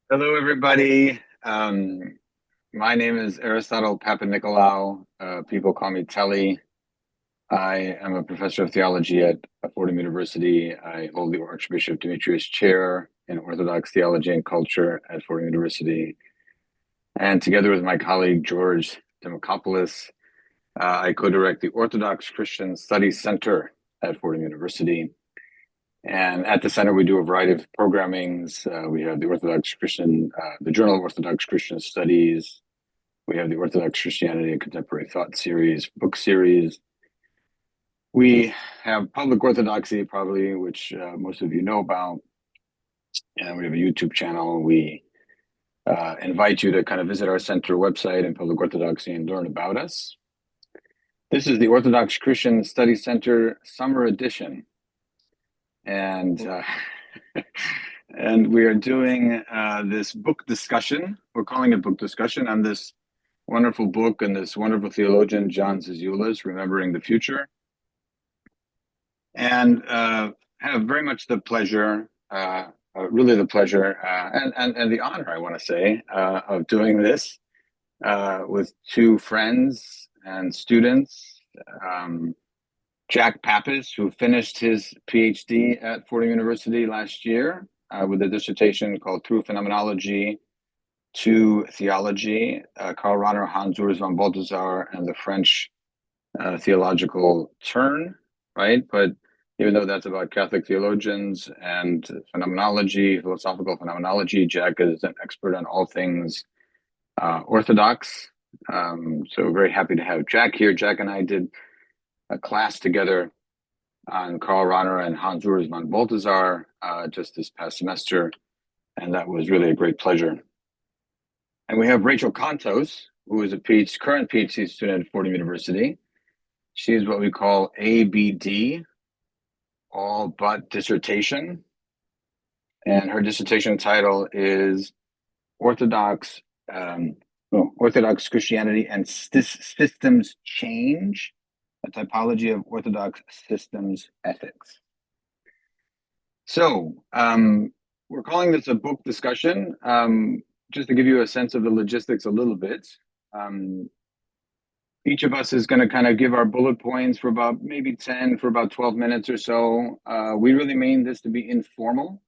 Hello, everybody. My name is Aristotle Papanikolaou. People call me Telly. I am a professor of theology at Fordham University. I hold the Archbishop Demetrius Chair in Orthodox Theology and Culture at Fordham University. And together with my colleague, George Demokopoulos, I co-direct the Orthodox Christian Studies Center at Fordham University. And at the center, we do a variety of programmings. We have the Journal of Orthodox Christian Studies. We have the Orthodox Christianity and Contemporary Thought series, book series. We have Public Orthodoxy, probably, which most of you know about. And we have a YouTube channel. We invite you to kind of visit our center website and Public Orthodoxy and learn about us. This is the Orthodox Christian Studies Center Summer Edition. And and we are doing this book discussion. We're calling it book discussion on this wonderful book and this wonderful theologian, John Zizioulas, Remembering the Future. And have very much the pleasure, really the pleasure and the honor, I want to say, of doing this with two friends and students. Jack Pappas, who finished his PhD at Fordham University last year with a dissertation called Through Phenomenology to Theology. Karl Rahner, Hans Urs von Balthasar, and the French theological turn, right? But even though that's about Catholic theologians and phenomenology, philosophical phenomenology, Jack is an expert on all things Orthodox. So very happy to have Jack here. Jack and I did a class together on Karl Rahner and Hans Urs von Balthasar just this past semester, and that was really a great pleasure. And we have Rachel Contos, who is a current PhD student at Fordham University. She's what we call ABD, all but dissertation. And her dissertation title is Orthodox Christianity and Systems Change, a typology of Orthodox systems ethics. So we're calling this a book discussion, just to give you a sense of the logistics a little bit. Each of us is going to kind of give our bullet points for about maybe 12 minutes or so. We really mean this to be informal.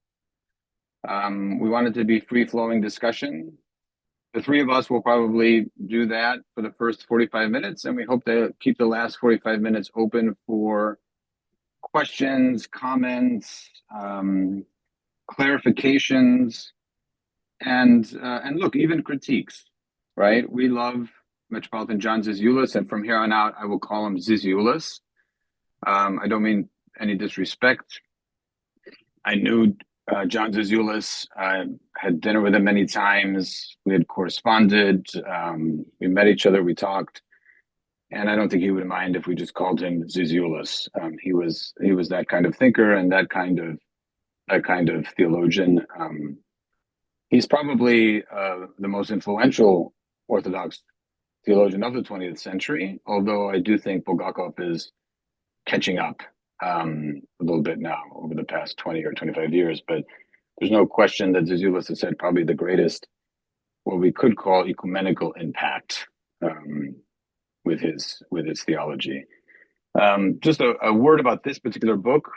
We want it to be free-flowing discussion. The three of us will probably do that for the first 45 minutes, and we hope to keep the last 45 minutes open for questions, comments, clarifications, and look, even critiques, right? We love Metropolitan John Zizioulas, and from here on out, I will call him Zizioulas. I don't mean any disrespect. I knew John Zizioulas. I had dinner with him many times. We had corresponded. We met each other. We talked, and I don't think he would mind if we just called him Zizioulas. He was that kind of thinker and that kind of theologian. He's probably the most influential Orthodox theologian of the 20th century, although I do think Bulgakov is catching up a little bit now over the past 20 or 25 years. But there's no question that Zizioulas has had probably the greatest, what we could call ecumenical impact with his theology. Just a word about this particular book.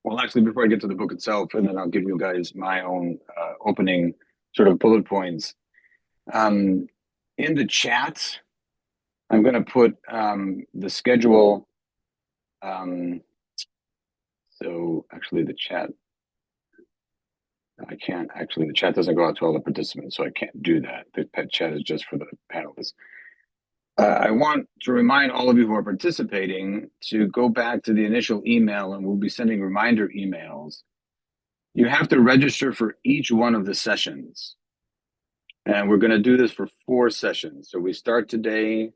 Well, actually, before I get to the book itself, and then I'll give you guys my own opening sort of bullet points. In the chat, I'm going to put the schedule. So actually the chat doesn't go out to all the participants, so I can't do that. The chat is just for the panelists. I want to remind all of you who are participating to go back to the initial email, and we'll be sending reminder emails. You have to register for each one of the sessions. And we're going to do this for 4 sessions. So we start today,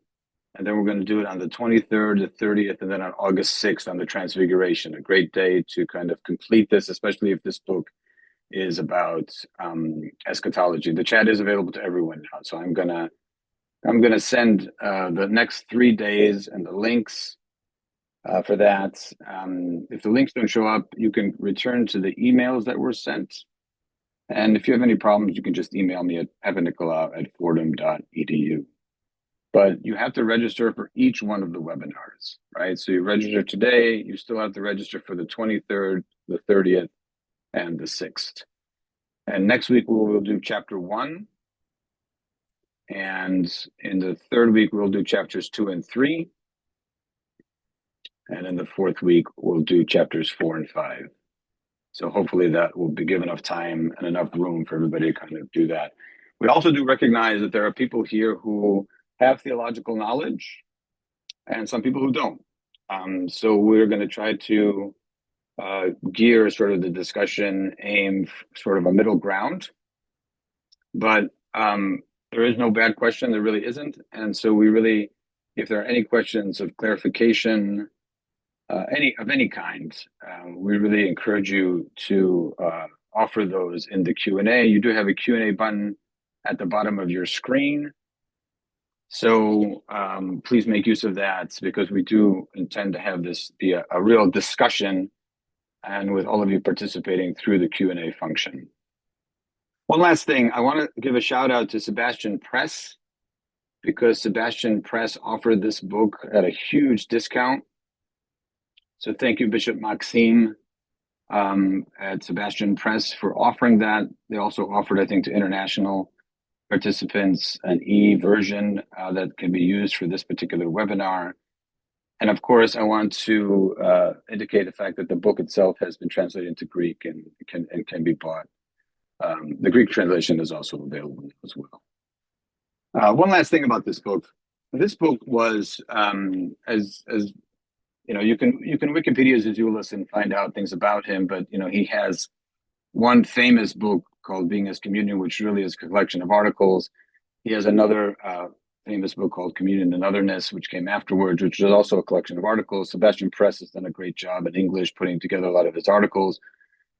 and then we're going to do it on the 23rd, the 30th, and then on August 6th on the Transfiguration. A great day to kind of complete this, especially if this book is about eschatology. The chat is available to everyone now. So I'm gonna send the next 3 days and the links for that. If the links don't show up, you can return to the emails that were sent. And if you have any problems, you can just email me at papanikolaou@fordham.edu. But you have to register for each one of the webinars, right? So you register today, you still have to register for the 23rd, the 30th, and the 6th. And next week we'll do chapter 1. And in the 3rd week, we'll do chapters 2 and 3. And in the 4th week, we'll do chapters 4 and 5. So hopefully that will give enough time and enough room for everybody to kind of do that. We also do recognize that there are people here who have theological knowledge and some people who don't. So we're going to try to gear sort of the discussion, aim sort of a middle ground. But there is no bad question. There really isn't. And so we really, if there are any questions of clarification, any kind, we really encourage you to offer those in the Q&A. You do have a Q&A button at the bottom of your screen. So please make use of that, because we do intend to have this be a real discussion, and with all of you participating through the Q&A function. One last thing, I want to give a shout out to Sebastian Press, because Sebastian Press offered this book at a huge discount. So thank you, Bishop Maxime at Sebastian Press, for offering that. They also offered, I think, to international participants an e-version that can be used for this particular webinar. And of course, I want to indicate the fact that the book itself has been translated into Greek and can be bought. The Greek translation is also available as well. One last thing about this book. This book was, as you know, you can Wikipedia Zizioulas and find out things about him, but you know, he has one famous book called Being as Communion, which really is a collection of articles. He has another famous book called Communion and Otherness, which came afterwards, which is also a collection of articles. Sebastian Press has done a great job in English putting together a lot of his articles.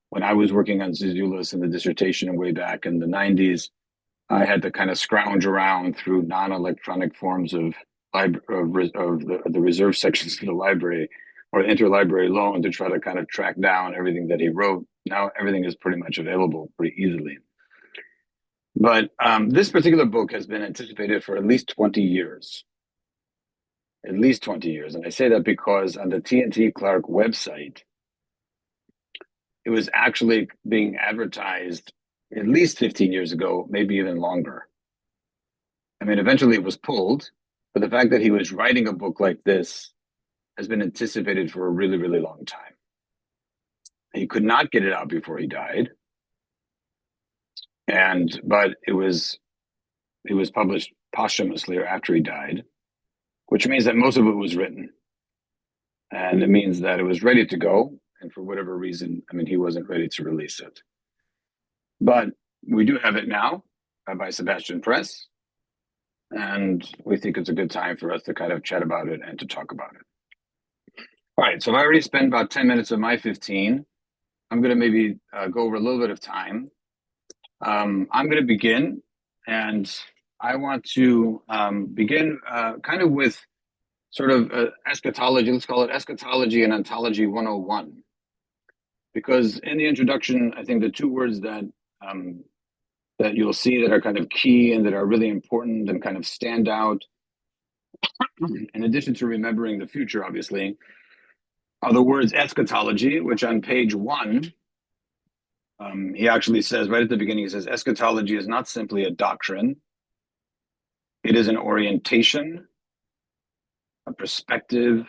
When I was working on Zizioulas in the dissertation way back in the 90s, I had to kind of scrounge around through non-electronic forms of the reserve sections of the library or interlibrary loan to try to kind of track down everything that he wrote. Now everything is pretty much available pretty easily. But this particular book has been anticipated for at least 20 years. At least 20 years. And I say that because on the T&T Clark website, it was actually being advertised at least 15 years ago, maybe even longer. I mean, eventually it was pulled, but the fact that he was writing a book like this has been anticipated for a really, really long time. He could not get it out before he died. But it was published posthumously or after he died, which means that most of it was written. And it means that it was ready to go. And for whatever reason, I mean, he wasn't ready to release it. But we do have it now by Sebastian Press. And we think it's a good time for us to kind of chat about it and to talk about it. All right, so I've already spent about 10 minutes of my 15. I'm going to maybe go over a little bit of time. I'm going to begin, and I want to begin kind of with sort of eschatology. Let's call it Eschatology and Ontology 101. Because in the introduction, I think the two words that that you'll see that are kind of key and that are really important and kind of stand out, in addition to remembering the future, obviously, are the words eschatology, which on page 1, he actually says right at the beginning, he says, eschatology is not simply a doctrine. It is an orientation, a perspective,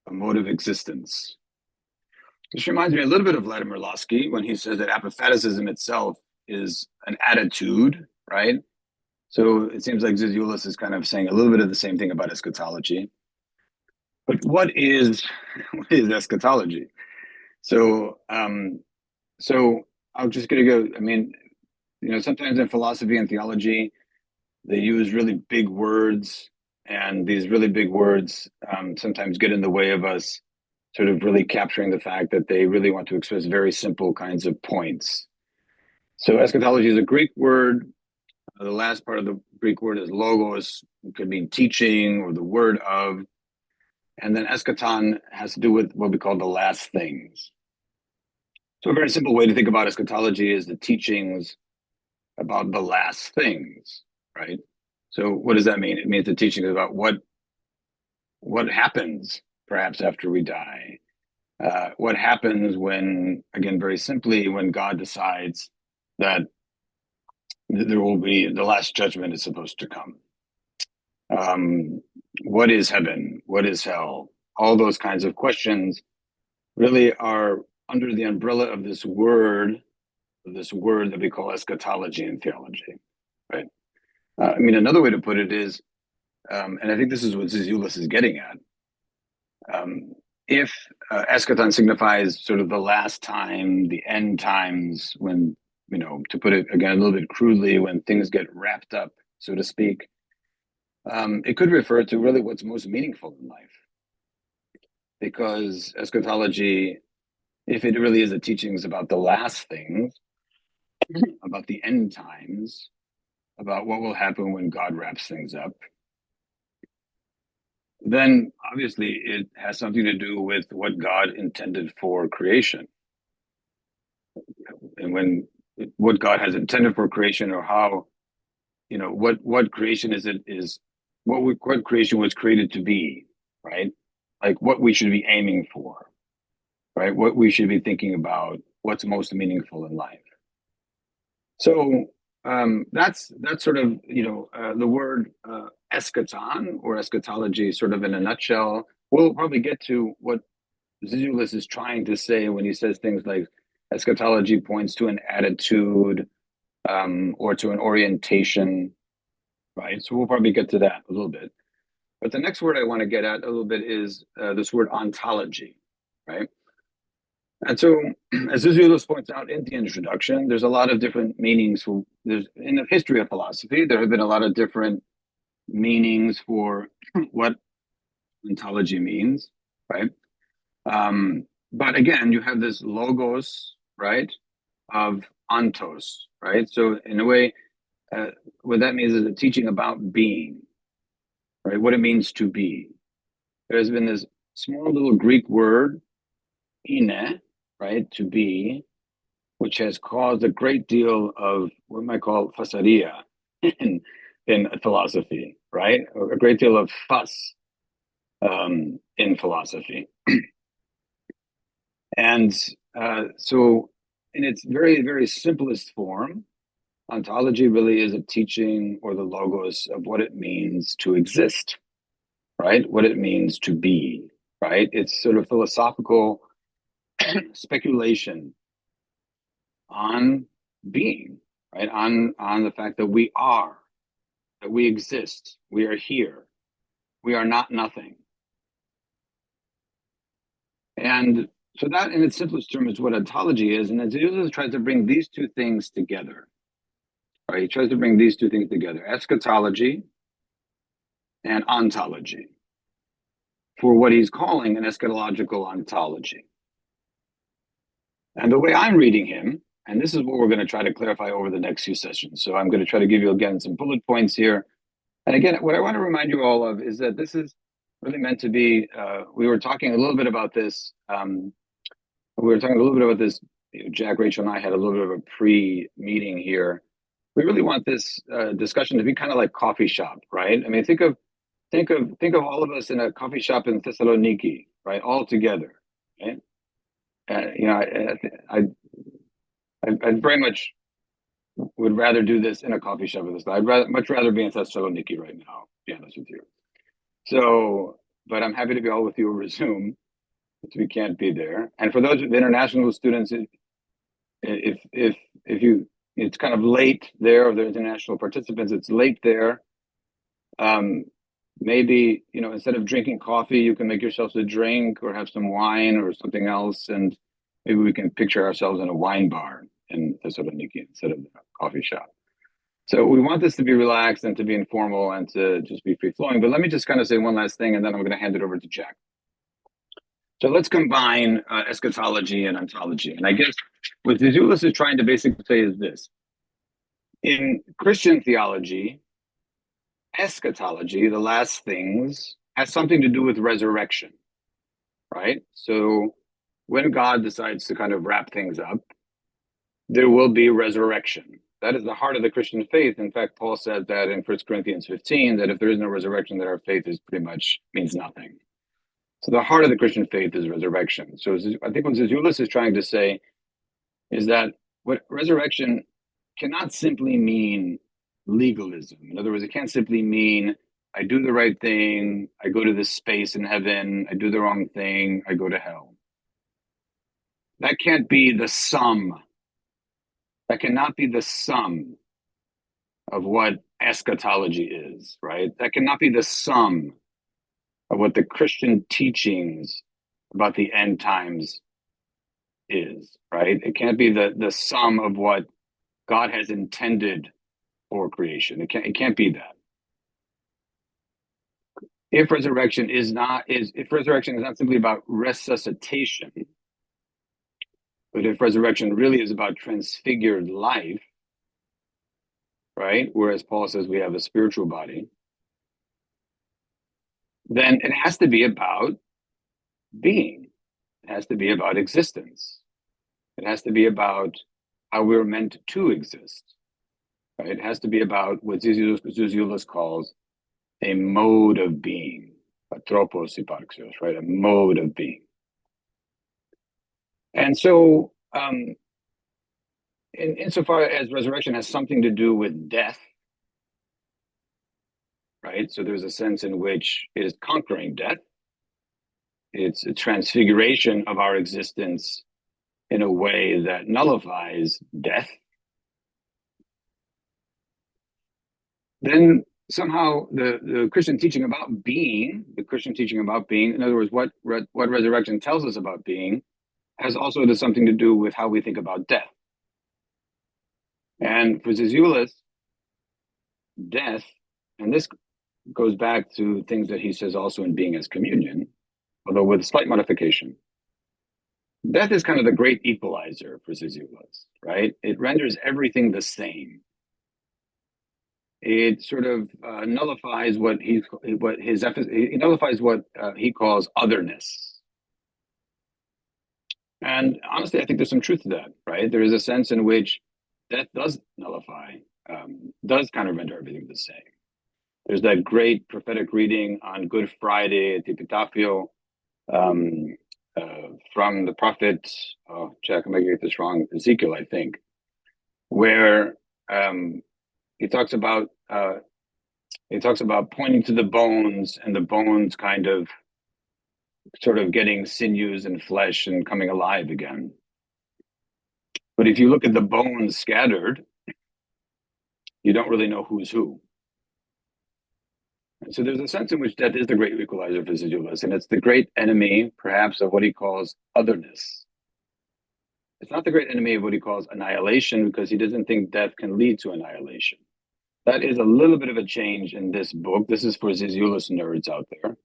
a mode of existence. This reminds me a little bit of Vladimir Lossky when he says that apophaticism itself is an attitude, right? So it seems like Zizioulas is kind of saying a little bit of the same thing about eschatology. But what is eschatology? So so I'm just going to go, I mean, you know, sometimes in philosophy and theology, they use really big words, and these really big words sometimes get in the way of us sort of really capturing the fact that they really want to express very simple kinds of points. So eschatology is a Greek word. The last part of the Greek word is logos. It could mean teaching or the word of. And then eschaton has to do with what we call the last things. So a very simple way to think about eschatology is the teachings about the last things, right? So what does that mean? It means the teachings about what happens perhaps after we die. What happens when, again, very simply, when God decides that there will be the last judgment is supposed to come. What is heaven? What is hell? All those kinds of questions really are under the umbrella of this word that we call eschatology in theology, right? I mean, another way to put it is, and I think this is what Zizioulas is getting at. If eschaton signifies sort of the last time, the end times, when, to put it again a little bit crudely, when things get wrapped up, so to speak, it could refer to really what's most meaningful in life. Because eschatology, if it really is the teachings about the last things, about the end times, about what will happen when God wraps things up, then obviously it has something to do with what God intended for creation. And what God has intended for creation, or how, what creation what creation was created to be, right? Like what we should be aiming for, right? What we should be thinking about, what's most meaningful in life. So that's sort of the word eschaton or eschatology, sort of in a nutshell. We'll probably get to what Zizioulas is trying to say when he says things like eschatology points to an attitude or to an orientation, right? So we'll probably get to that a little bit. But the next word I want to get at a little bit is this word ontology, right? And so, as Zizioulas points out in the introduction, there's a lot of different meanings there's in the history of philosophy, there have been a lot of different meanings for what ontology means, right? But again, you have this logos, right, of ontos, right? So in a way, what that means is a teaching about being, right? What it means to be. There's been this small little Greek word, ine, right, to be, which has caused a great deal of what we might call fussaria in philosophy, right? A great deal of fuss in philosophy. And so in its very, very simplest form, ontology really is a teaching, or the logos, of what it means to exist, right? What it means to be, right? It's sort of philosophical speculation on being, right? On the fact that we are, that we exist, we are here, we are not nothing. And so that, in its simplest term, is what ontology is. And Zizioulas tries to bring these two things together, right? He tries to bring these two things together, eschatology and ontology, for what he's calling an eschatological ontology. And the way I'm reading him, and this is what we're going to try to clarify over the next few sessions. So I'm going to try to give you, again, some bullet points here. And again, what I want to remind you all of is that this is really meant to be, we were talking a little bit about this. Jack, Rachel, and I had a little bit of a pre-meeting here. We really want this discussion to be kind of like coffee shop, right? I mean, think of all of us in a coffee shop in Thessaloniki, right? All together, right? I very much would rather do this in a coffee shop with this. Much rather be in Thessaloniki right now, to be honest with you. So, but I'm happy to be all with you over Zoom, if we can't be there. And for those international students, if you, it's kind of late there, or the international participants, it's late there. Maybe, instead of drinking coffee, you can make yourselves a drink or have some wine or something else, and maybe we can picture ourselves in a wine bar in Thessaloniki instead of a coffee shop. So we want this to be relaxed and to be informal and to just be free flowing. But let me just kind of say one last thing, and then I'm going to hand it over to Jack. So let's combine eschatology and ontology. And I guess what Zizioulas is trying to basically say is this. In Christian theology, eschatology, the last things, has something to do with resurrection, right? So when God decides to kind of wrap things up, there will be resurrection. That is the heart of the Christian faith. In fact, Paul said that in 1 Corinthians 15, that if there is no resurrection, that our faith is pretty much means nothing. So the heart of the Christian faith is resurrection. So I think what Zizioulas is trying to say is that what resurrection cannot simply mean legalism. In other words, it can't simply mean I do the right thing, I go to this space in heaven, I do the wrong thing, I go to hell. That can't be the sum. That cannot be the sum of what eschatology is, right? That cannot be the sum of what the Christian teachings about the end times is, right? It can't be the sum of what God has intended for creation. It can't be that. If resurrection is not simply about resuscitation, but if resurrection really is about transfigured life, right? Whereas Paul says we have a spiritual body, then it has to be about being. It has to be about existence. It has to be about how we're meant to exist. Right? It has to be about what Zizioulas calls a mode of being, atropos hyparxios, right? A mode of being. And so, insofar as resurrection has something to do with death, right? So there's a sense in which it is conquering death. It's a transfiguration of our existence in a way that nullifies death. Then somehow the Christian teaching about being, in other words, what resurrection tells us about being, has also something to do with how we think about death. And for Zizioulas, death, and this goes back to things that he says also in Being as Communion, although with a slight modification. Death is kind of the great equalizer for Zizioulas, right? It renders everything the same. It sort of nullifies what he calls otherness. And honestly, I think there's some truth to that, right? There is a sense in which death does nullify, does kind of render everything the same. There's that great prophetic reading on Good Friday at the Epitapio from the prophet, Jack, I might get this wrong, Ezekiel, I think, where he talks about pointing to the bones, and the bones kind of sort of getting sinews and flesh and coming alive again. But if you look at the bones scattered, you don't really know who's who. And so there's a sense in which death is the great equalizer for Zizioulas, and it's the great enemy, perhaps, of what he calls otherness. It's not the great enemy of what he calls annihilation, because he doesn't think death can lead to annihilation. That is a little bit of a change in this book. This is for Zizioulas nerds out there.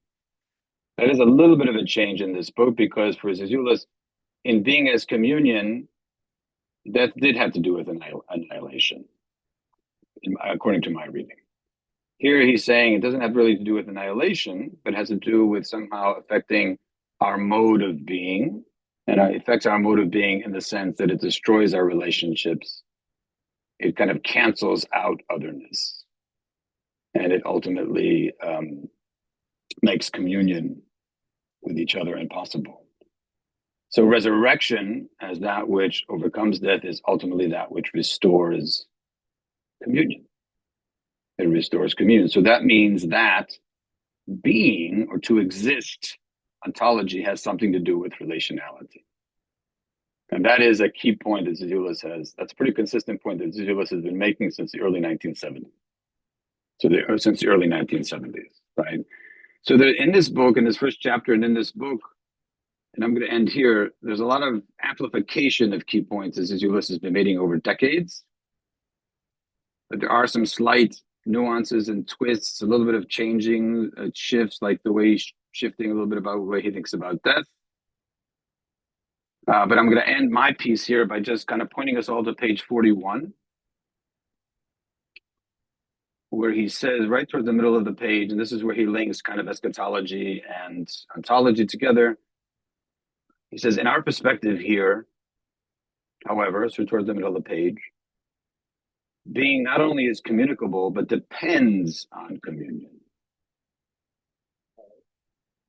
That is a little bit of a change in this book, because for Zizioulas, in Being as Communion, death did have to do with annihilation, according to my reading. Here he's saying it doesn't have really to do with annihilation, but has to do with somehow affecting our mode of being. And it affects our mode of being in the sense that it destroys our relationships. It kind of cancels out otherness. And it ultimately makes communion with each other impossible. So resurrection, as that which overcomes death, is ultimately that which restores communion. It restores communion. So that means that being, or to exist, ontology has something to do with relationality. And that is a key point that Zizioulas has. That's a pretty consistent point that Zizioulas has been making since the early 1970s. Since the early 1970s, right? So in this book, in this first chapter, and in this book, and I'm going to end here, there's a lot of amplification of key points that Zizioulas has been making over decades. But there are some slight nuances and twists, a little bit of changing shifts, like the way he's shifting a little bit about the way he thinks about death. But I'm going to end my piece here by just kind of pointing us all to page 41, where he says right towards the middle of the page, and this is where he links kind of eschatology and ontology together. He says, in our perspective here, however, so towards the middle of the page, being not only is communicable, but depends on communion.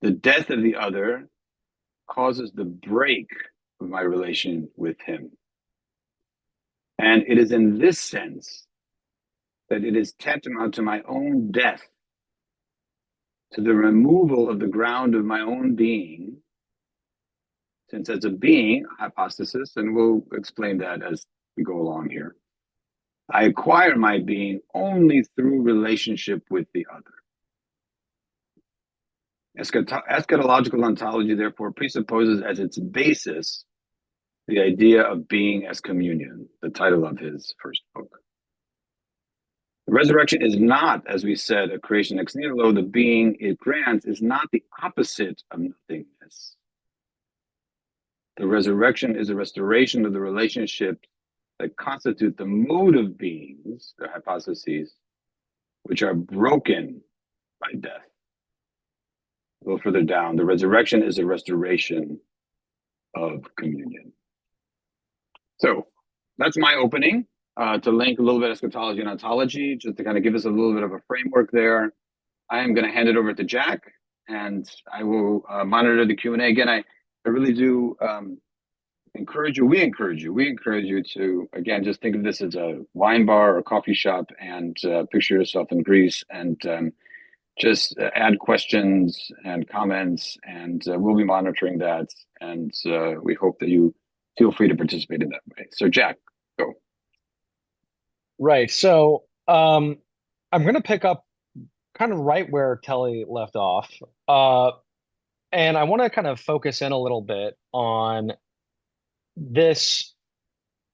The death of the other causes the break of my relation with him. And it is in this sense that it is tantamount to my own death, to the removal of the ground of my own being, since as a being, hypostasis, and we'll explain that as we go along here, I acquire my being only through relationship with the other. Eschatological ontology, therefore, presupposes as its basis the idea of being as communion, the title of his first book. The resurrection is not, as we said, a creation ex nihilo. The being it grants is not the opposite of nothingness. The resurrection is a restoration of the relationships that constitute the mode of beings, the hypostases, which are broken by death. A little further down, the resurrection is a restoration of communion. So that's my opening to link a little bit of eschatology and ontology, just to kind of give us a little bit of a framework there. I am going to hand it over to Jack, and I will monitor the Q&A. Again, I really do encourage you to, again, just think of this as a wine bar or coffee shop, and picture yourself in Greece, and just add questions and comments, and we'll be monitoring that, and we hope that you feel free to participate in that way. So Jack, go. Right. So I'm going to pick up kind of right where Kelly left off. And I want to kind of focus in a little bit on this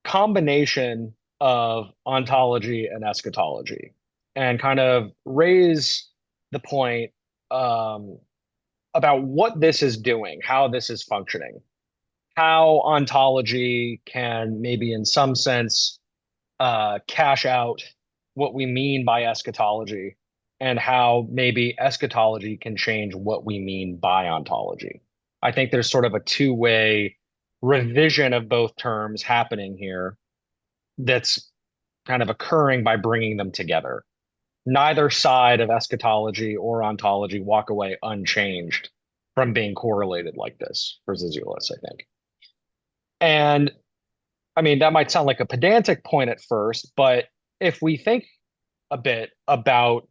combination of ontology and eschatology, and kind of raise the point about what this is doing, how this is functioning, how ontology can maybe in some sense cash out what we mean by eschatology, and how maybe eschatology can change what we mean by ontology. I think there's sort of a two-way revision of both terms happening here that's kind of occurring by bringing them together. Neither side of eschatology or ontology walk away unchanged from being correlated like this for Zizioulas, I think. And I mean, that might sound like a pedantic point at first, but if we think a bit about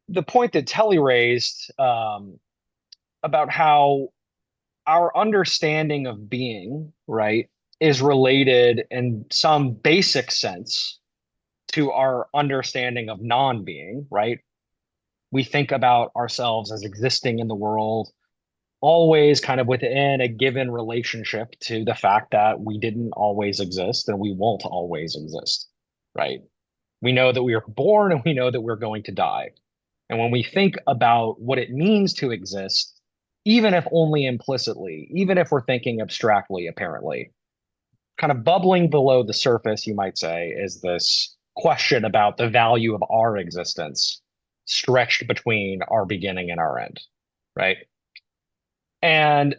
the point that Telly raised about how our understanding of being, right, is related in some basic sense to our understanding of non-being, right? We think about ourselves as existing in the world, always kind of within a given relationship to the fact that we didn't always exist and we won't always exist, right? We know that we are born and we know that we're going to die. And when we think about what it means to exist, even if only implicitly, even if we're thinking abstractly, apparently, kind of bubbling below the surface, you might say, is this question about the value of our existence stretched between our beginning and our end, right? And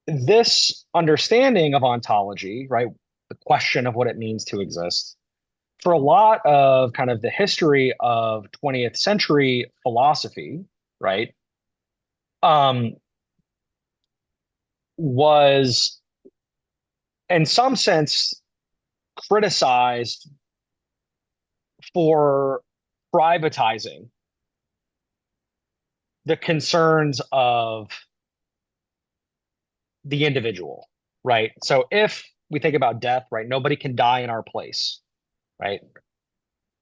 this understanding of ontology, right, the question of what it means to exist, for a lot of kind of the history of 20th century philosophy, right, um, was in some sense criticized for privatizing the concerns of the individual, right? So if we think about death, right, nobody can die in our place, right?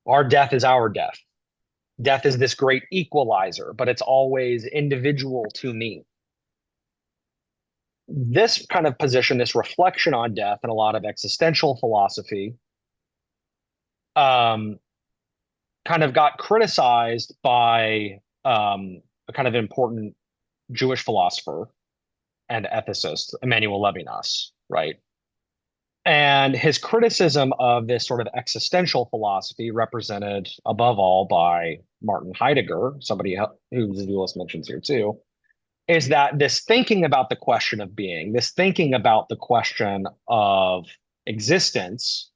Our death is our death. Death is this great equalizer, but it's always individual to me. This kind of position, this reflection on death and a lot of existential philosophy, um, kind of got criticized by a kind of important Jewish philosopher and ethicist, Emmanuel Levinas, right? And his criticism of this sort of existential philosophy, represented above all by Martin Heidegger, somebody who Zizioulas mentions here too, is that this thinking about the question of being, this thinking about the question of existence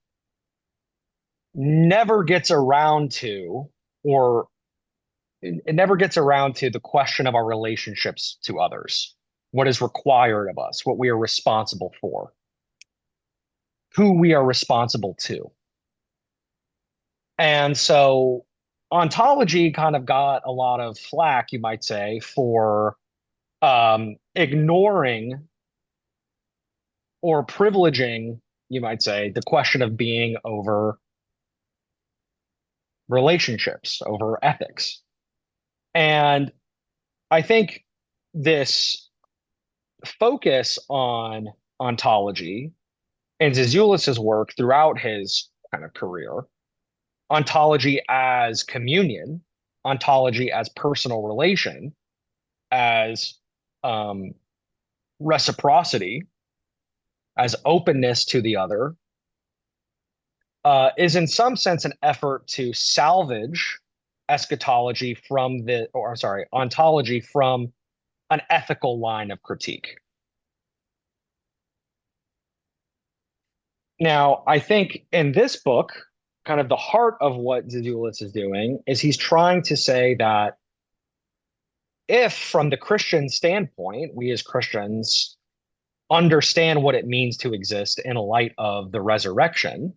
never gets around to, or it never gets around to the question of our relationships to others, what is required of us, what we are responsible for, who we are responsible to. And so ontology kind of got a lot of flack, you might say, for ignoring or privileging, you might say, the question of being over relationships, over ethics. And I think this focus on ontology and Zizioulas's work throughout his kind of career, ontology as communion, ontology as personal relation, as um, reciprocity, as openness to the other, is in some sense an effort to salvage eschatology from the, or sorry, ontology from an ethical line of critique. Now, I think in this book, kind of the heart of what Zizioulas is doing is he's trying to say that if, from the Christian standpoint, we as Christians understand what it means to exist in light of the resurrection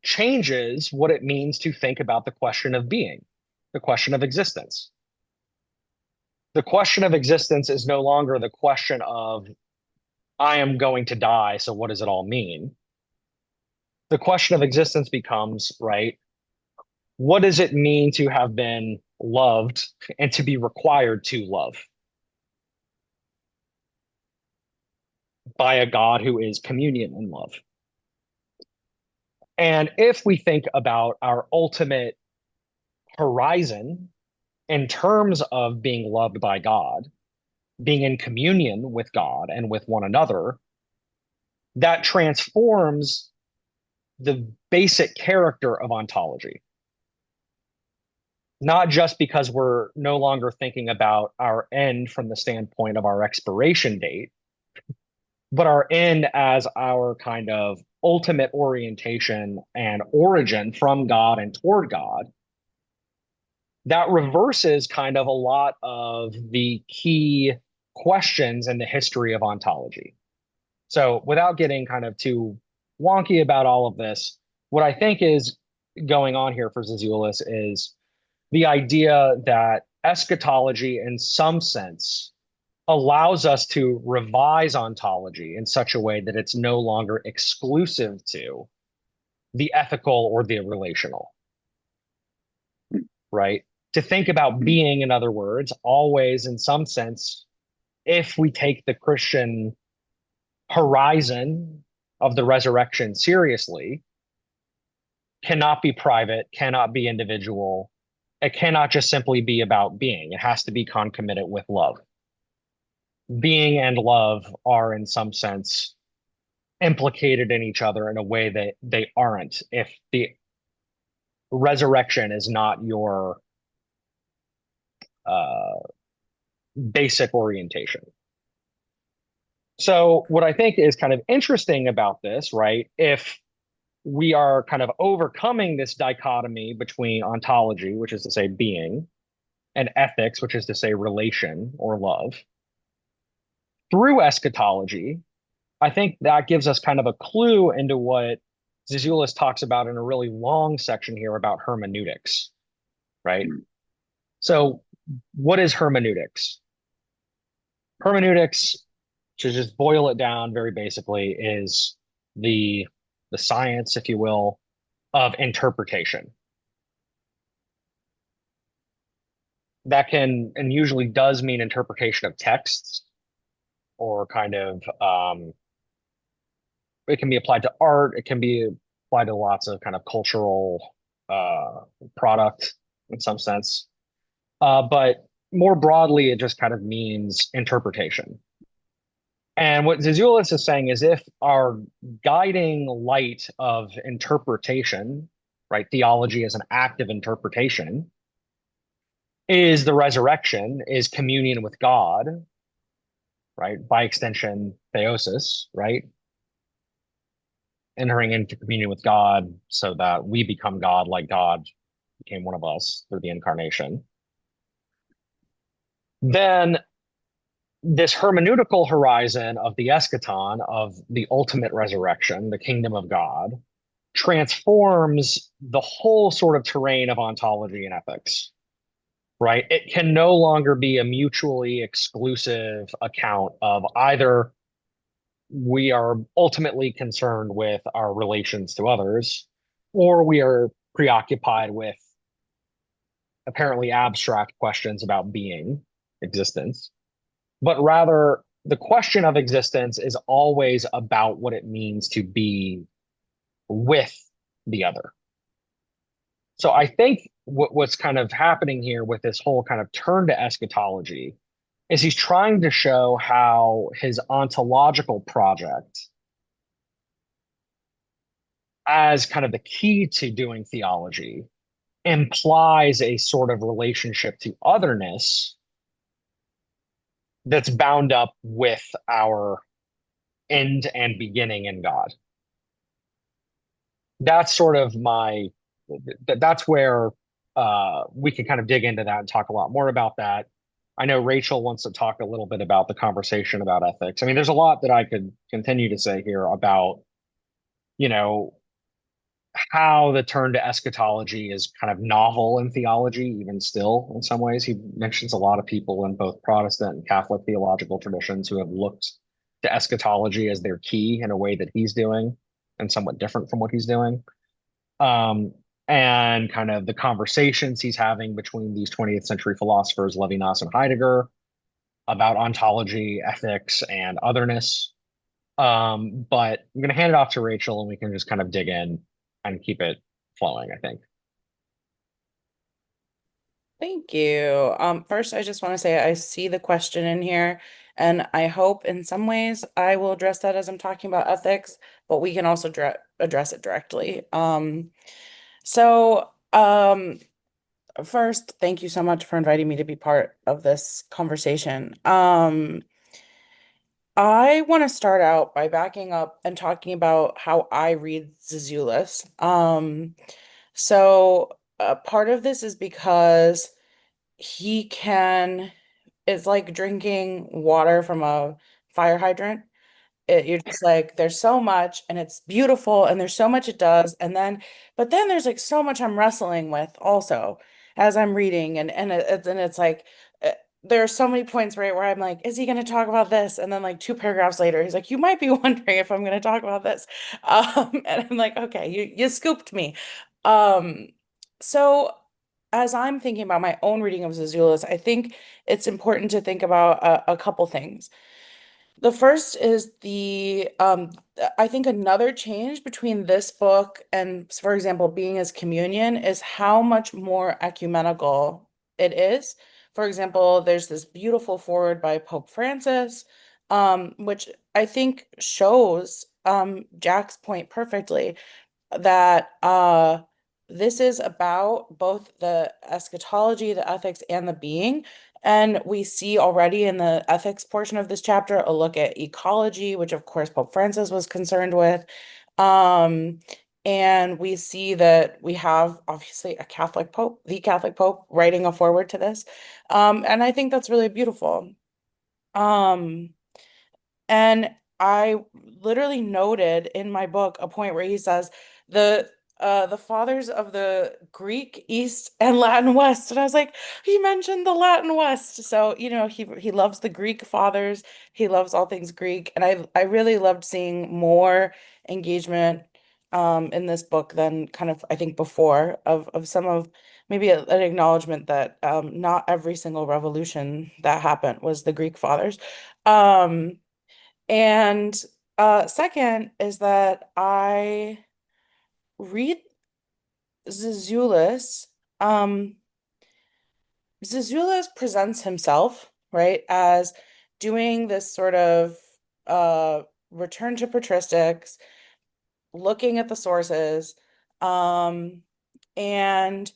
changes what it means to think about the question of being, the question of existence. The question of existence is no longer the question of, I am going to die, so what does it all mean? The question of existence becomes, right, what does it mean to have been loved and to be required to love by a God who is communion and love? And if we think about our ultimate horizon in terms of being loved by God, being in communion with God and with one another, that transforms the basic character of ontology. Not just because we're no longer thinking about our end from the standpoint of our expiration date, but our end as our kind of ultimate orientation and origin from God and toward God. That reverses kind of a lot of the key questions in the history of ontology. So, without getting kind of too wonky about all of this, what I think is going on here for Zizioulas is the idea that eschatology, in some sense, allows us to revise ontology in such a way that it's no longer exclusive to the ethical or the relational, right? To think about being, in other words, always, in some sense, if we take the Christian horizon of the resurrection seriously, cannot be private, cannot be individual. It cannot just simply be about being. It has to be concomitant with love. Being and love are, in some sense, implicated in each other in a way that they aren't if the resurrection is not your uh, basic orientation. So, what I think is kind of interesting about this, right? If we are kind of overcoming this dichotomy between ontology, which is to say being, and ethics, which is to say relation or love, through eschatology, I think that gives us kind of a clue into what Zizioulas talks about in a really long section here about hermeneutics, right? So, what is hermeneutics? Hermeneutics, to just boil it down very basically, is the science, if you will, of interpretation. That can and usually does mean interpretation of texts or kind of it can be applied to art, it can be applied to lots of kind of cultural product in some sense. But more broadly, it just kind of means interpretation. And what Zizioulas is saying is if our guiding light of interpretation, right, theology is an act of interpretation, is the resurrection, is communion with God, right? By extension, theosis, right? Entering into communion with God so that we become God like God became one of us through the incarnation. Then this hermeneutical horizon of the eschaton, of the ultimate resurrection, the kingdom of God, transforms the whole sort of terrain of ontology and ethics, right? It can no longer be a mutually exclusive account of either we are ultimately concerned with our relations to others, or we are preoccupied with apparently abstract questions about being, existence, but rather the question of existence is always about what it means to be with the other. So I think what's kind of happening here with this whole kind of turn to eschatology is he's trying to show how his ontological project, as kind of the key to doing theology, implies a sort of relationship to otherness that's bound up with our end and beginning in God. That's sort of that's where we can kind of dig into that and talk a lot more about that. I know Rachel wants to talk a little bit about the conversation about ethics. I mean, there's a lot that I could continue to say here about, you know, how the turn to eschatology is kind of novel in theology, even still in some ways. He mentions a lot of people in both Protestant and Catholic theological traditions who have looked to eschatology as their key in a way that he's doing and somewhat different from what he's doing. Um, and kind of the conversations he's having between these 20th century philosophers, Levinas and Heidegger, about ontology, ethics, and otherness. But I'm going to hand it off to Rachel and we can just kind of dig in and keep it flowing, I think. Thank you. First, I just want to say I see the question in here, and I hope in some ways I will address that as I'm talking about ethics, but we can also address it directly. So, first, thank you so much for inviting me to be part of this conversation. I want to start out by backing up and talking about how I read Zizioulas. So part of this is because he can, it's like drinking water from a fire hydrant. You're just like, there's so much and it's beautiful and there's so much it does. But then there's like so much I'm wrestling with also as I'm reading. And it's like, there are so many points, right, where I'm like, is he going to talk about this? And then like two paragraphs later, he's like, you might be wondering if I'm going to talk about this. And I'm like, okay, you scooped me. Um, so as I'm thinking about my own reading of Zizioulas, I think it's important to think about a couple things. The first is I think another change between this book and, for example, Being as Communion is how much more ecumenical it is. For example, there's this beautiful foreword by Pope Francis, which I think shows Jack's point perfectly that this is about both the eschatology, the ethics, and the being. And we see already in the ethics portion of this chapter a look at ecology, which of course Pope Francis was concerned with. Um, and we see that we have obviously a Catholic Pope, the Catholic Pope, writing a foreword to this. And I think that's really beautiful. Um, and I literally noted in my book a point where he says the fathers of the Greek East and Latin West. And I was like, he mentioned the Latin West. So, he loves the Greek fathers. He loves all things Greek. And I really loved seeing more engagement in this book than kind of I think before of some of maybe an acknowledgement that not every single revolution that happened was the Greek fathers. Um and second is that I read Zizioulas. Um, Zizioulas presents himself, right, as doing this sort of uh return to patristics, looking at the sources, um, and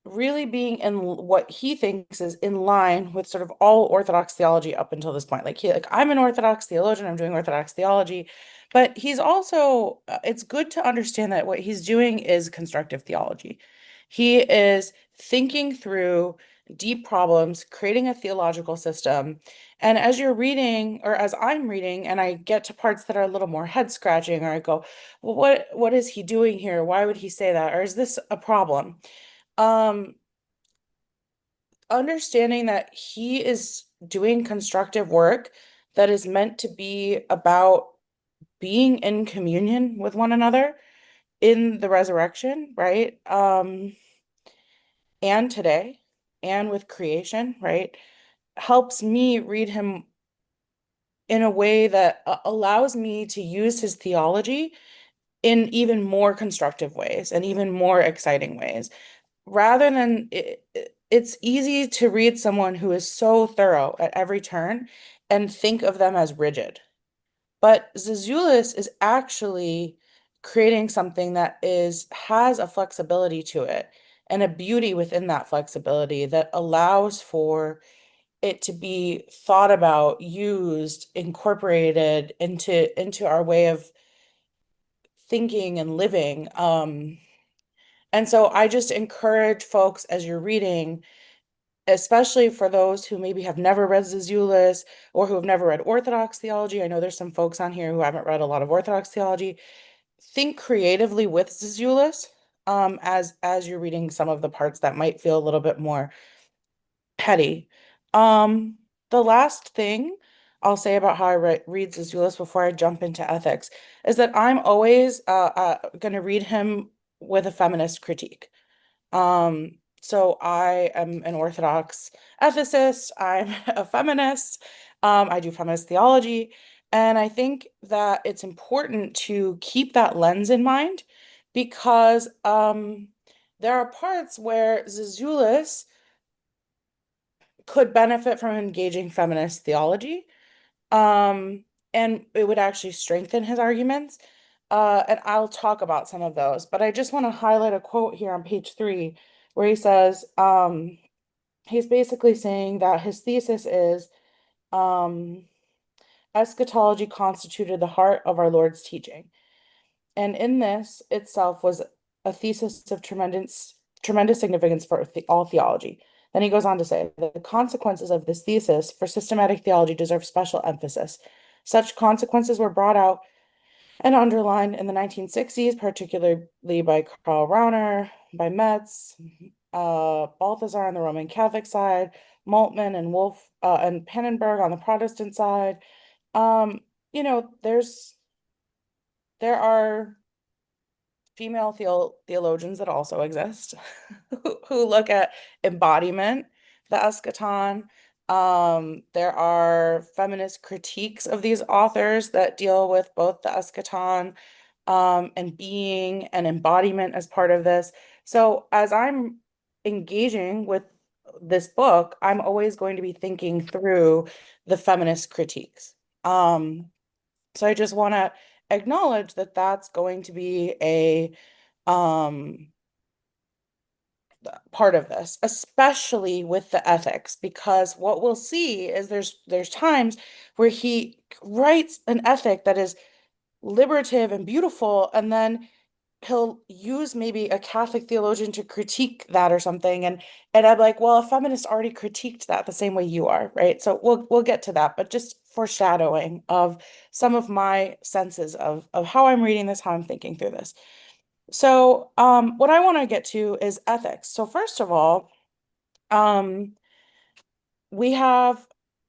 really being in what he thinks is in line with sort of all Orthodox theology up until this point. Like I'm an Orthodox theologian, I'm doing Orthodox theology, but he's also it's good to understand that what he's doing is constructive theology. He is thinking through deep problems, creating a theological system. And as you're reading, or as I'm reading, and I get to parts that are a little more head scratching, or I go, well, what is he doing here? Why would he say that? Or is this a problem? Um, Understanding that he is doing constructive work that is meant to be about being in communion with one another in the resurrection, right? And today, and with creation, right? Helps me read him in a way that allows me to use his theology in even more constructive ways and even more exciting ways. Rather than it's easy to read someone who is so thorough at every turn and think of them as rigid. But Zizioulas is actually creating something that has a flexibility to it and a beauty within that flexibility that allows for it to be thought about, used, incorporated into our way of thinking and living. And so I just encourage folks as you're reading, especially for those who maybe have never read Zizioulas or who have never read Orthodox theology. I know there's some folks on here who haven't read a lot of Orthodox theology. Think creatively with Zizioulas, as you're reading some of the parts that might feel a little bit more heady. The last thing I'll say about how I read Zizioulas before I jump into ethics is that I'm always going to read him with a feminist critique. So I am an Orthodox ethicist. I'm a feminist. I do feminist theology. And I think that it's important to keep that lens in mind because there are parts where Zizioulas could benefit from engaging feminist theology. Um, and it would actually strengthen his arguments. And I'll talk about some of those, but I just want to highlight a quote here on page 3 where he says, he's basically saying that his thesis is, um, eschatology constituted the heart of our Lord's teaching. And in this itself was a thesis of tremendous significance for all theology. Then he goes on to say, the consequences of this thesis for systematic theology deserve special emphasis. Such consequences were brought out and underlined in the 1960s, particularly by Karl Rahner, by Metz, Balthasar on the Roman Catholic side, Moltmann and Wolf and Pannenberg on the Protestant side. Um, you know, there are female theologians that also exist who look at embodiment, the eschaton. There are feminist critiques of these authors that deal with both the eschaton and being and embodiment as part of this. So as I'm engaging with this book, I'm always going to be thinking through the feminist critiques. So I just want to acknowledge that that's going to be a um part of this, especially with the ethics, because what we'll see is there's times where he writes an ethic that is liberative and beautiful, and then he'll use maybe a Catholic theologian to critique that or something, and I'm like, well, a feminist already critiqued that the same way you are, right? So we'll get to that, but just foreshadowing of some of my senses of how I'm reading this, how I'm thinking through this. So, what I want to get to is ethics. So first of all, um, we have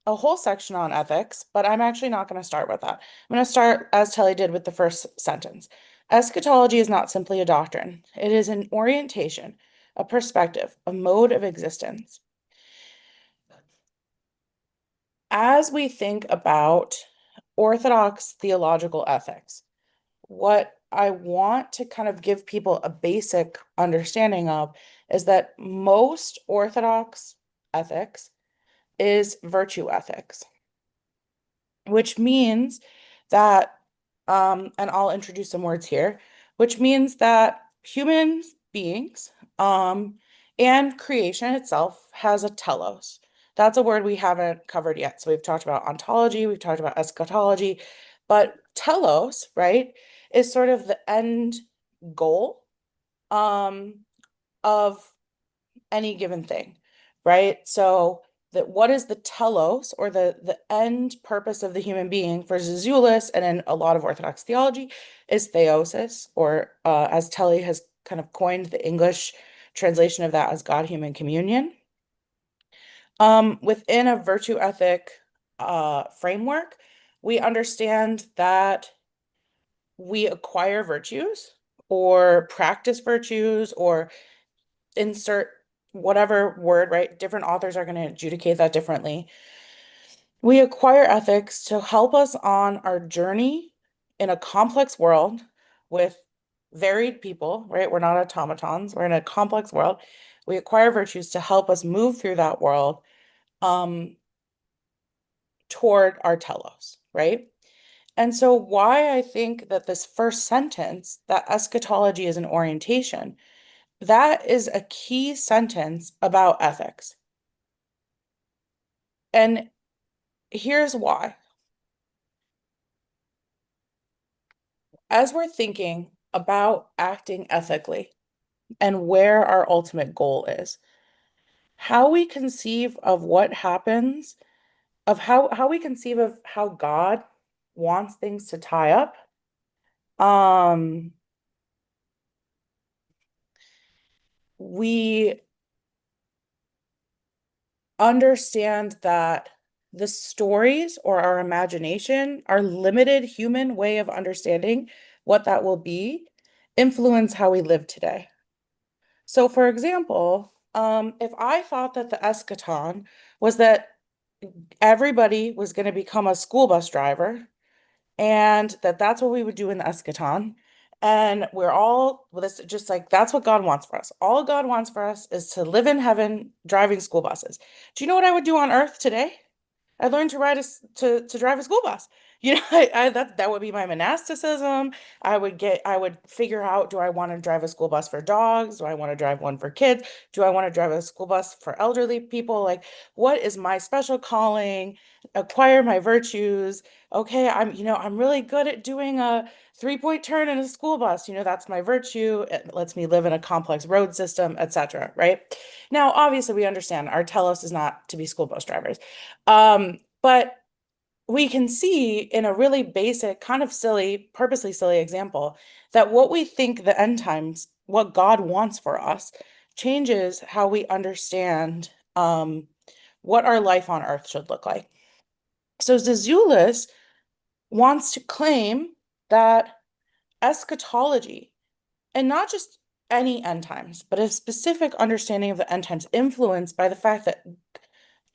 a whole section on ethics, but I'm actually not going to start with that. I'm going to start as Telly did with the first sentence. Eschatology is not simply a doctrine. It is an orientation, a perspective, a mode of existence. As we think about Orthodox theological ethics, what I want to kind of give people a basic understanding of is that most Orthodox ethics is virtue ethics, which means that, and I'll introduce some words here, which means that human beings, And creation itself has a telos. That's a word we haven't covered yet. So we've talked about ontology, we've talked about eschatology, but telos, right, is sort of the end goal of any given thing, right? So that what is the telos or the end purpose of the human being for Zizioulas and in a lot of Orthodox theology is theosis, or as Telly has kind of coined the English translation of that as God-human communion. Within a virtue ethic framework, we understand that we acquire virtues or practice virtues or insert whatever word, right? Different authors are going to adjudicate that differently. We acquire ethics to help us on our journey in a complex world with varied people, right? We're not automatons, we're in a complex world. We acquire virtues to help us move through that world toward our telos, right? And so, why I think that this first sentence, that eschatology is an orientation, that is a key sentence about ethics. And here's why. As we're thinking about acting ethically and where our ultimate goal is, how we conceive of what happens, of how we conceive of how God wants things to tie up, we understand that the stories or our imagination, our limited human way of understanding what that will be, influence how we live today. So, for example, if I thought that the eschaton was that everybody was going to become a school bus driver, and that's what we would do in the eschaton. And we're all, well, this just like that's what God wants for us. All God wants for us is to live in heaven driving school buses. Do you know what I would do on earth today? I learned to to drive a school bus. That would be my monasticism. I would figure out, do I want to drive a school bus for dogs? Do I want to drive one for kids? Do I want to drive a school bus for elderly people? Like, what is my special calling? Acquire my virtues. Okay, I'm really good at doing a three-point turn in a school bus. That's my virtue. It lets me live in a complex road system, etc. Right? Now, obviously, we understand our telos is not to be school bus drivers. But we can see in a really basic, kind of silly, purposely silly example that what we think the end times, what God wants for us, changes how we understand what our life on earth should look like. So Zizioulas wants to claim that eschatology, and not just any end times, but a specific understanding of the end times influenced by the fact that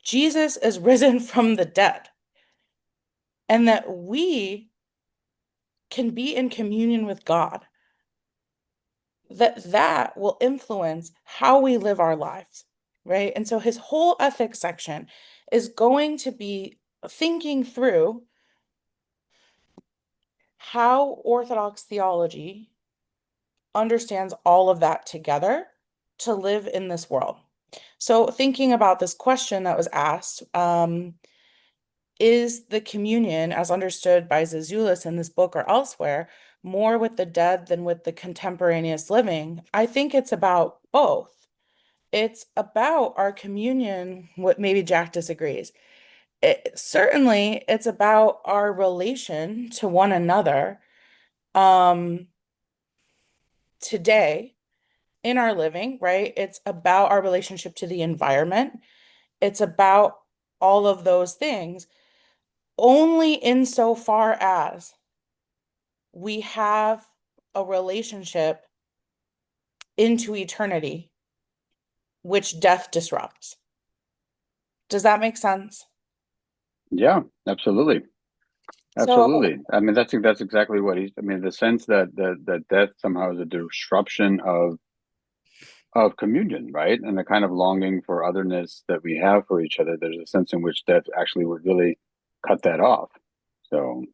Jesus is risen from the dead, and that we can be in communion with God, that will influence how we live our lives, right? And so his whole ethics section is going to be thinking through how Orthodox theology understands all of that together to live in this world. So thinking about this question that was asked, is the communion, as understood by Zizioulas in this book or elsewhere, more with the dead than with the contemporaneous living? I think it's about both. It's about our communion, what maybe Jack disagrees. Certainly, it's about our relation to one another today in our living, right? It's about our relationship to the environment. It's about all of those things, only insofar as we have a relationship into eternity, which death disrupts. Does that make sense? Yeah, absolutely. So, Absolutely. I mean, that's exactly what he's. I mean, the sense that death somehow is a disruption of communion, right? And the kind of longing for otherness that we have for each other. There's a sense in which death actually would really cut that off. So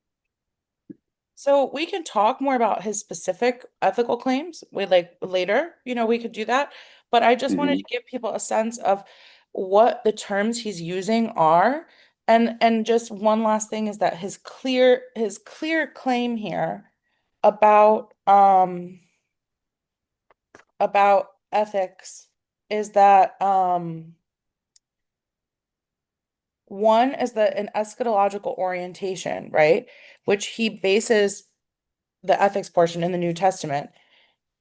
so we can talk more about his specific ethical claims with like later, we could do that. but I just wanted Mhm. to give people a sense of what the terms he's using are. And just one last thing is that his clear claim here about about ethics is that one is that an eschatological orientation, right? Which he bases the ethics portion in the New Testament,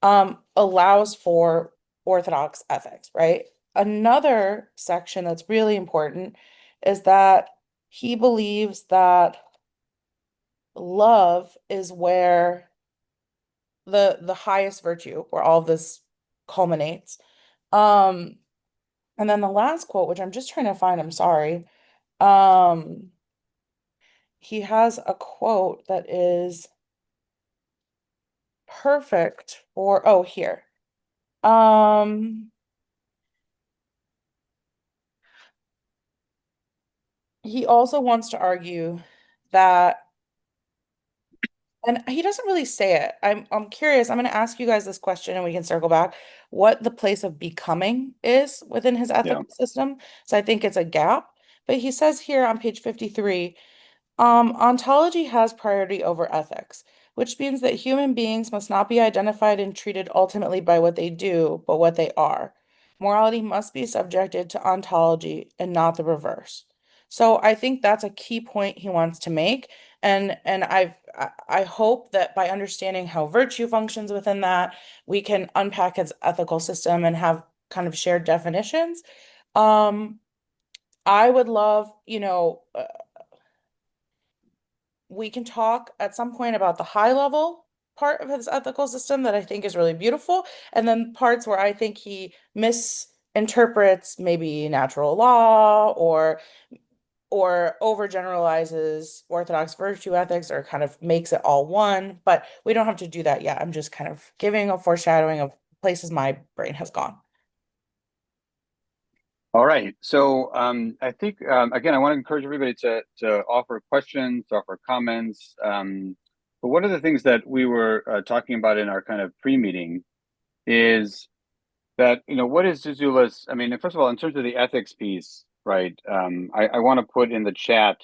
allows for Orthodox ethics, right? Another section that's really important is that he believes that love is where the highest virtue, where all of this culminates. Um, and then the last quote, which I'm just trying to find, I'm sorry. Um, he has a quote that is perfect for, oh, here. Um, he also wants to argue that, and he doesn't really say it. I'm curious. I'm going to ask you guys this question and we can circle back. What the place of becoming is within his Yeah. ethical system. So I think it's a gap. But he says here on page 53, ontology has priority over ethics, which means that human beings must not be identified and treated ultimately by what they do, but what they are. Morality must be subjected to ontology and not the reverse. So I think that's a key point he wants to make. And I hope that by understanding how virtue functions within that, we can unpack his ethical system and have kind of shared definitions. Um, I would love, we can talk at some point about the high level part of his ethical system that I think is really beautiful, and then parts where I think he misinterprets maybe natural law or overgeneralizes Orthodox virtue ethics or kind of makes it all one. But we don't have to do that yet. I'm just kind of giving a foreshadowing of places my brain has gone. All right. So I think again, I want to encourage everybody to offer questions, to offer comments. But one of the things that we were talking about in our kind of pre-meeting is that, what is Zizioulas? I mean, first of all, in terms of the ethics piece, right? I want to put in the chat.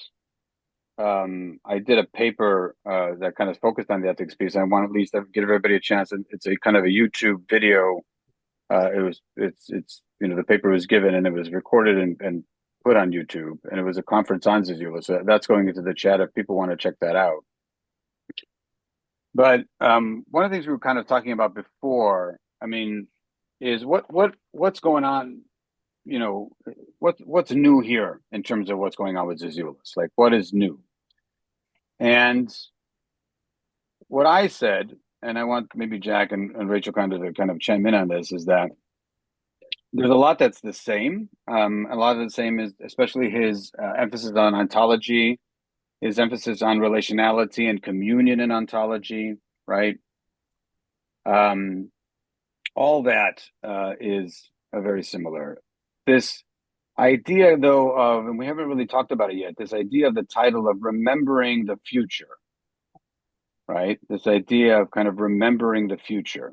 I did a paper that kind of focused on the ethics piece. I want at least to give everybody a chance. And it's a kind of a YouTube video. It's the paper was given and it was recorded and put on YouTube, and it was a conference on Zizioulas. So that's going into the chat if people want to check that out. But one of the things we were kind of talking about before, I mean, is what's going on. What's new here in terms of what's going on with Zizioulas? Like, what is new? And what I said, and I want maybe Jack and Rachel kind of to kind of chime in on this, is that there's a lot that's the same. A lot of the same is especially his emphasis on ontology, his emphasis on relationality and communion in ontology, right? All that is very similar. This idea, though, and we haven't really talked about it yet, this idea of the title of remembering the future, right? This idea of kind of remembering the future.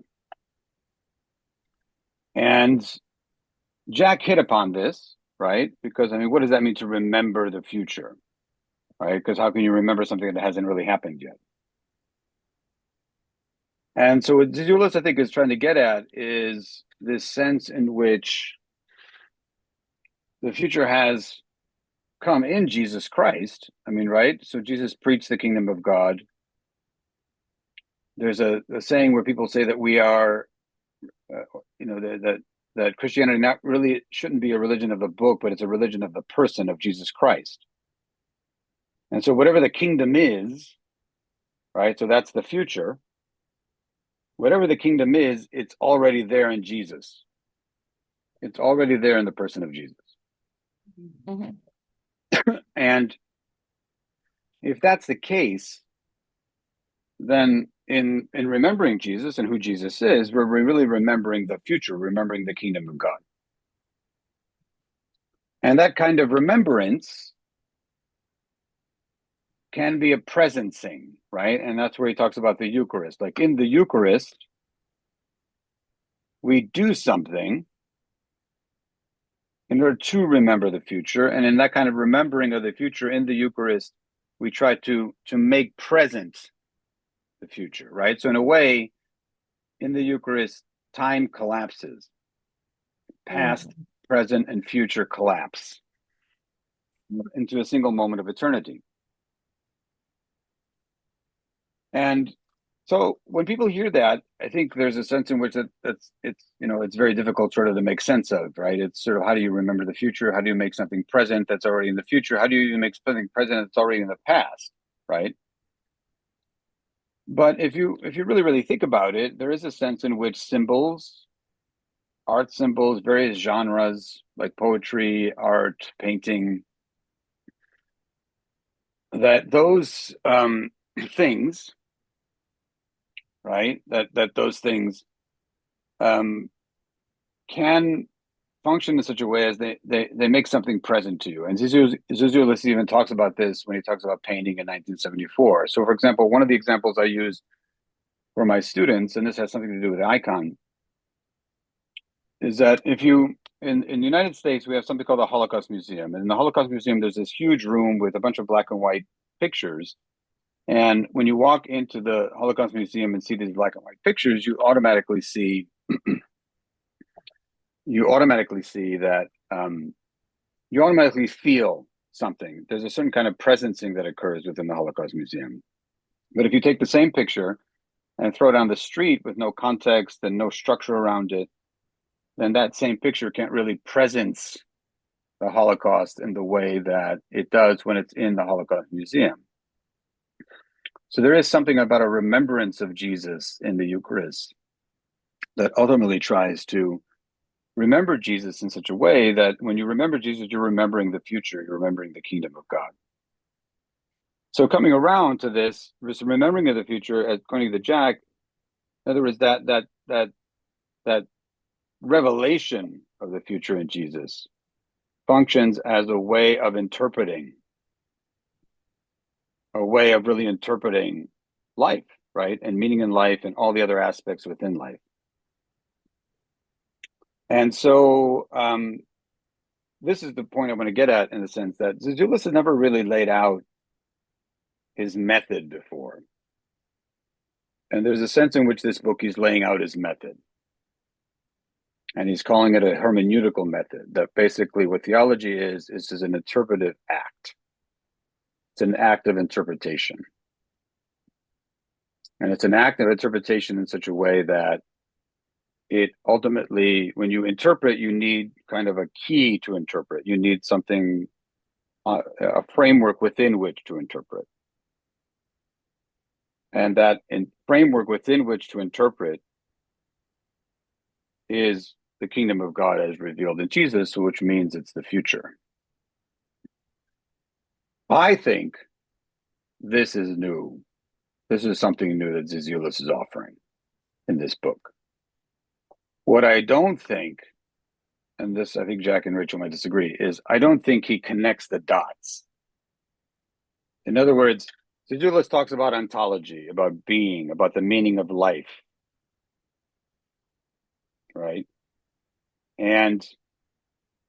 And Jack hit upon this, right? Because, I mean, what does that mean to remember the future, right? Because how can you remember something that hasn't really happened yet? And so what Zizioulas, I think, is trying to get at is this sense in which the future has come in Jesus Christ. I mean, right? So Jesus preached the kingdom of God. There's a saying where people say that we are, that Christianity not really shouldn't be a religion of the book, but it's a religion of the person of Jesus Christ. And so whatever the kingdom is, right? So that's the future. Whatever the kingdom is, it's already there in Jesus. It's already there in the person of Jesus. Mhm. And if that's the case, then in remembering Jesus and who Jesus is, we're really remembering the future, remembering the kingdom of God. And that kind of remembrance can be a presencing, right? And that's where he talks about the Eucharist. Like in the Eucharist, we do something, in order to remember the future. And in that kind of remembering of the future in the Eucharist, we try to make present the future, right? So in a way, in the Eucharist, time collapses. Past, present, and future collapse into a single moment of eternity. And so when people hear that, I think there's a sense in which it's very difficult sort of to make sense of, right? It's sort of, how do you remember the future? How do you make something present that's already in the future? How do you make something present that's already in the past, right? But if you really, really think about it, there is a sense in which symbols, art symbols, various genres like poetry, art, painting, that those things, right? That those things can function in such a way as they make something present to you. And Zizioulas even talks about this when he talks about painting in 1974. So, for example, one of the examples I use for my students, and this has something to do with icon, is that if you in the United States, we have something called the Holocaust Museum. And in the Holocaust Museum, there's this huge room with a bunch of black and white pictures. And when you walk into the Holocaust Museum and see these black and white pictures, you automatically see that you automatically feel something. There's a certain kind of presencing that occurs within the Holocaust Museum. But if you take the same picture and throw it on the street with no context and no structure around it, then that same picture can't really presence the Holocaust in the way that it does when it's in the Holocaust Museum. So there is something about a remembrance of Jesus in the Eucharist that ultimately tries to remember Jesus in such a way that when you remember Jesus, you're remembering the future, you're remembering the kingdom of God. So coming around to this remembering of the future, according to Jack, in other words, that revelation of the future in Jesus functions as a way of interpreting, a way of really interpreting life, right? And meaning in life and all the other aspects within life. And so this is the point I want to get at, in the sense that Zizioulas has never really laid out his method before. And there's a sense in which this book he's laying out his method. And he's calling it a hermeneutical method, that basically what theology is an interpretive act. It's an act of interpretation. And it's an act of interpretation in such a way that it ultimately, when you interpret, you need kind of a key to interpret. You need something, a framework within which to interpret. And that framework within which to interpret is the kingdom of God as revealed in Jesus, which means it's the future. I think this is new. This is something new that Zizioulas is offering in this book. What I don't think, and this I think Jack and Rachel might disagree, is I don't think he connects the dots. In other words, Zizioulas talks about ontology, about being, about the meaning of life, right? And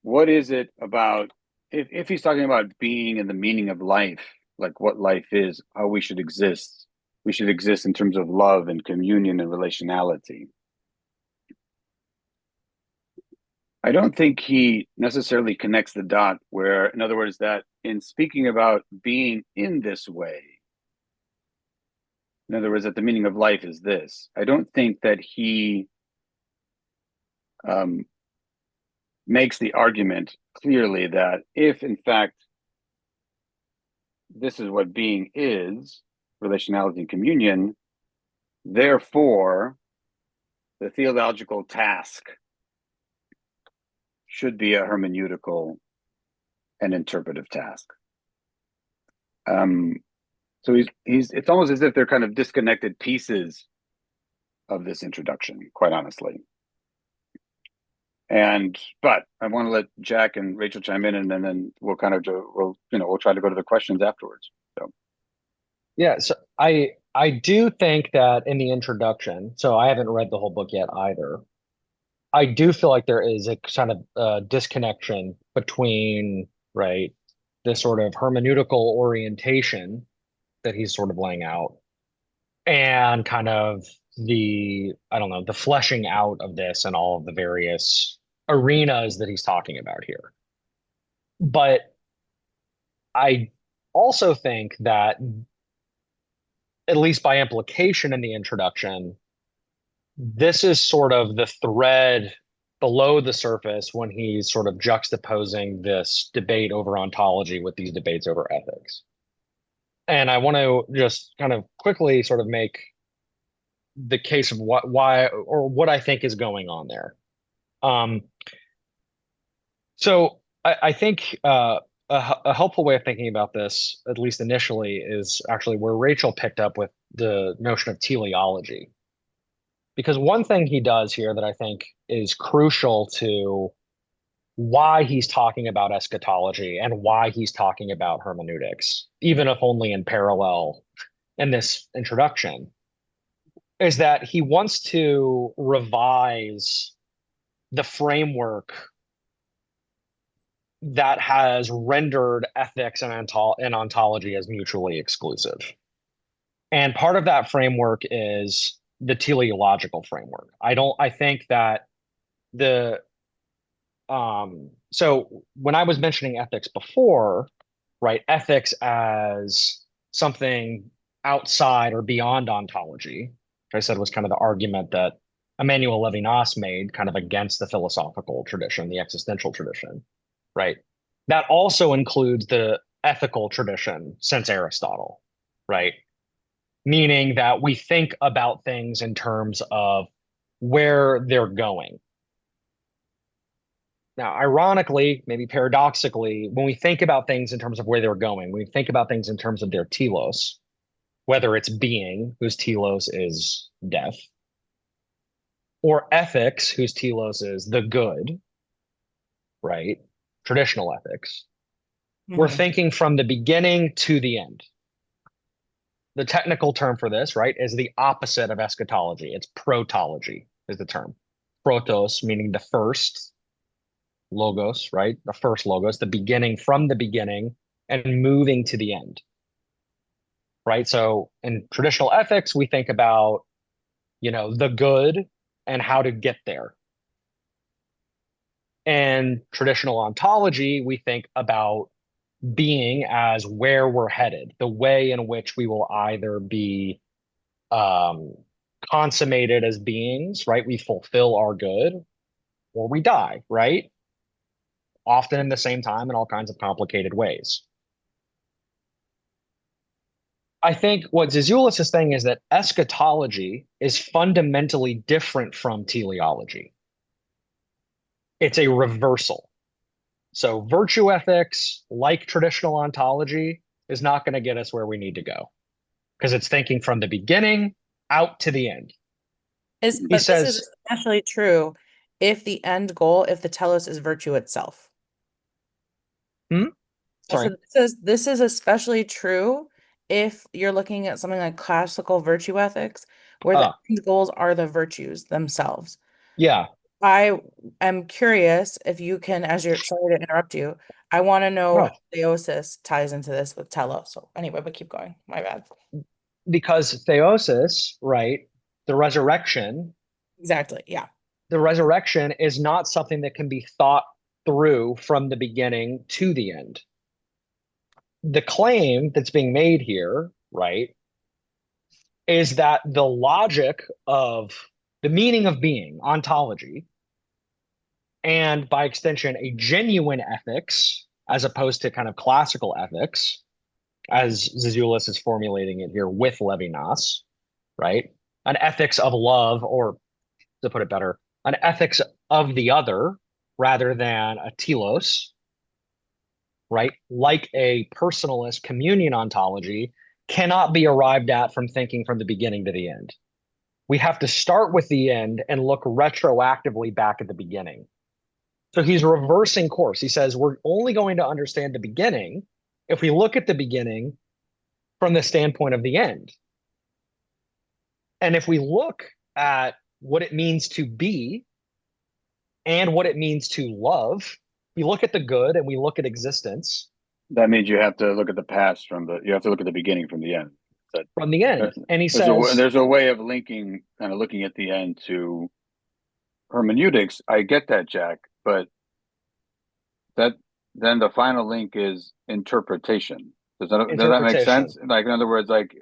what is it about, if he's talking about being and the meaning of life, like what life is, how we should exist in terms of love and communion and relationality. I don't think he necessarily connects the dot where, in other words, that in speaking about being in this way, in other words, that the meaning of life is this, I don't think that he makes the argument clearly that if, in fact, this is what being is, relationality and communion, therefore, the theological task should be a hermeneutical and interpretive task. So it's almost as if they're kind of disconnected pieces of this introduction, quite honestly. But I want to let Jack and Rachel chime in, and then we'll kind of we'll try to go to the questions afterwards. So Yeah, so I do think that in the introduction, so I haven't read the whole book yet either, I do feel like there is a kind of disconnection between, right, this sort of hermeneutical orientation that he's sort of laying out and kind of the, I don't know, the fleshing out of this and all of the various arenas that he's talking about here. But I also think that, at least by implication in the introduction, this is sort of the thread below the surface when he's sort of juxtaposing this debate over ontology with these debates over ethics. And I want to just kind of quickly sort of make the case of why, or what I think is going on there. Um, so I think a helpful way of thinking about this, at least initially, is actually where Rachel picked up with the notion of teleology. Because one thing he does here that I think is crucial to why he's talking about eschatology and why he's talking about hermeneutics, even if only in parallel in this introduction, is that he wants to revise the framework that has rendered ethics and ontology as mutually exclusive. And part of that framework is the teleological framework. I think that the so when I was mentioning ethics before, right, ethics as something outside or beyond ontology, which I said was kind of the argument that Emmanuel Levinas made kind of against the philosophical tradition, the existential tradition, right? That also includes the ethical tradition since Aristotle, right? Meaning that we think about things in terms of where they're going. Now, ironically, maybe paradoxically, when we think about things in terms of where they're going, we think about things in terms of their telos, whether it's being, whose telos is death, or ethics, whose telos is the good, right? Traditional ethics. We're thinking from the beginning to the end. The technical term for this, right, is the opposite of eschatology. It's protology is the term. Protos, meaning the first, logos, right? The first logos, the beginning from the beginning and moving to the end, right? So in traditional ethics, we think about, the good and how to get there. And traditional ontology, we think about being as where we're headed, the way in which we will either be consummated as beings, right? We fulfill our good, or we die, right? Often in the same time in all kinds of complicated ways. I think what Zizioulas is saying is that eschatology is fundamentally different from teleology. It's a reversal. So virtue ethics, like traditional ontology, is not going to get us where we need to go because it's thinking from the beginning out to the end. This is especially true if the end goal, if the telos is virtue itself. Sorry. So this is especially true if you're looking at something like classical virtue ethics, where the end goals are the virtues themselves. Yeah. I am curious if you can, sorry to interrupt you, I want to know how theosis ties into this with telos. So anyway, but keep going. My bad. Because theosis, right, the resurrection. Exactly, yeah. The resurrection is not something that can be thought through from the beginning to the end. The claim that's being made here, right, is that the logic of the meaning of being, ontology, and by extension, a genuine ethics, as opposed to kind of classical ethics, as Zizioulas is formulating it here with Levinas, right? An ethics of love, or to put it better, an ethics of the other rather than a telos, right? Like a personalist communion ontology cannot be arrived at from thinking from the beginning to the end. We have to start with the end and look retroactively back at the beginning. So he's reversing course. He says we're only going to understand the beginning if we look at the beginning from the standpoint of the end. And if we look at what it means to be, and what it means to love. We look at the good and we look at existence That means you have to look at the past you have to look at the beginning from the end. That from the end. And he there's says, a way of linking, kind of looking at the end to hermeneutics. I get that, Jack, but that then the final link is interpretation. Does that make interpretation. sense? Like, in other words, like,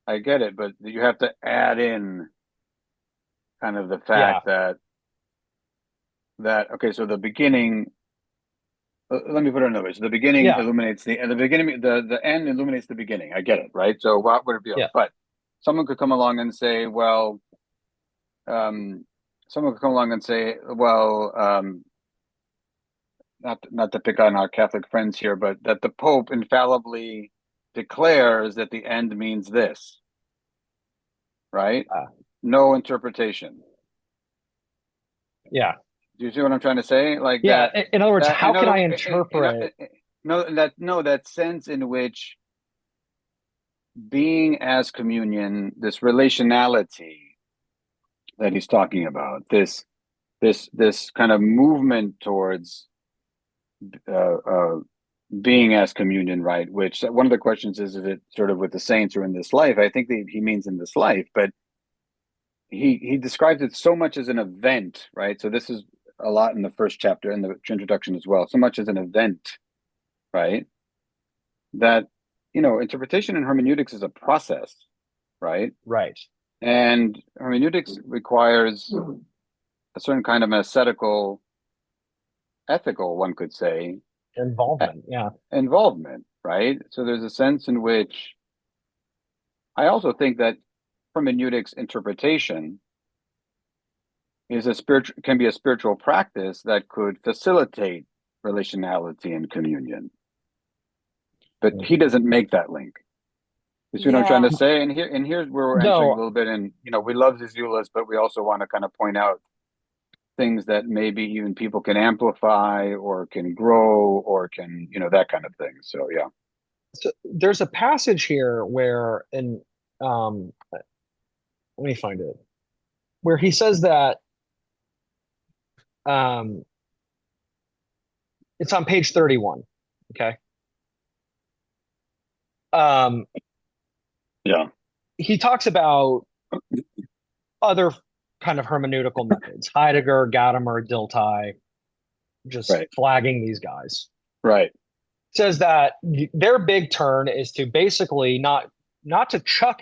I get it, but you have to add in kind of the fact that okay, so the beginning. Let me put it another way. So the beginning illuminates the end illuminates the beginning. I get it, right? So what would it be? Yeah. But someone could come along and say, well, not to pick on our Catholic friends here, but that the Pope infallibly declares that the end means this, right? No interpretation. Yeah. Do you see what I'm trying to say? Like, yeah. that. In other words, that, how can I interpret? That sense in which being as communion, this relationality that he's talking about, this kind of movement towards being as communion, right? Which one of the questions is it sort of with the saints or in this life? I think that he means in this life, but he describes it so much as an event, right? So this is a lot in the first chapter, in the introduction as well, so much as an event, right? That, interpretation and hermeneutics is a process, right? Right. And hermeneutics requires a certain kind of ascetical, ethical, one could say, involvement, right? So there's a sense in which I also think that hermeneutics interpretation can be a spiritual practice that could facilitate relationality and communion. But he doesn't make that link. You see what I'm trying to say? And here's where we're entering a little bit. And we love Zizioulas, but we also want to kind of point out things that maybe even people can amplify or can grow or can, that kind of thing. So yeah. So there's a passage here where, let me find it, where he says that it's on page 31. Okay. Yeah. He talks about other kind of hermeneutical methods, Heidegger, Gadamer, Dilthey, just flagging these guys. Right. Says that their big turn is to basically not to chuck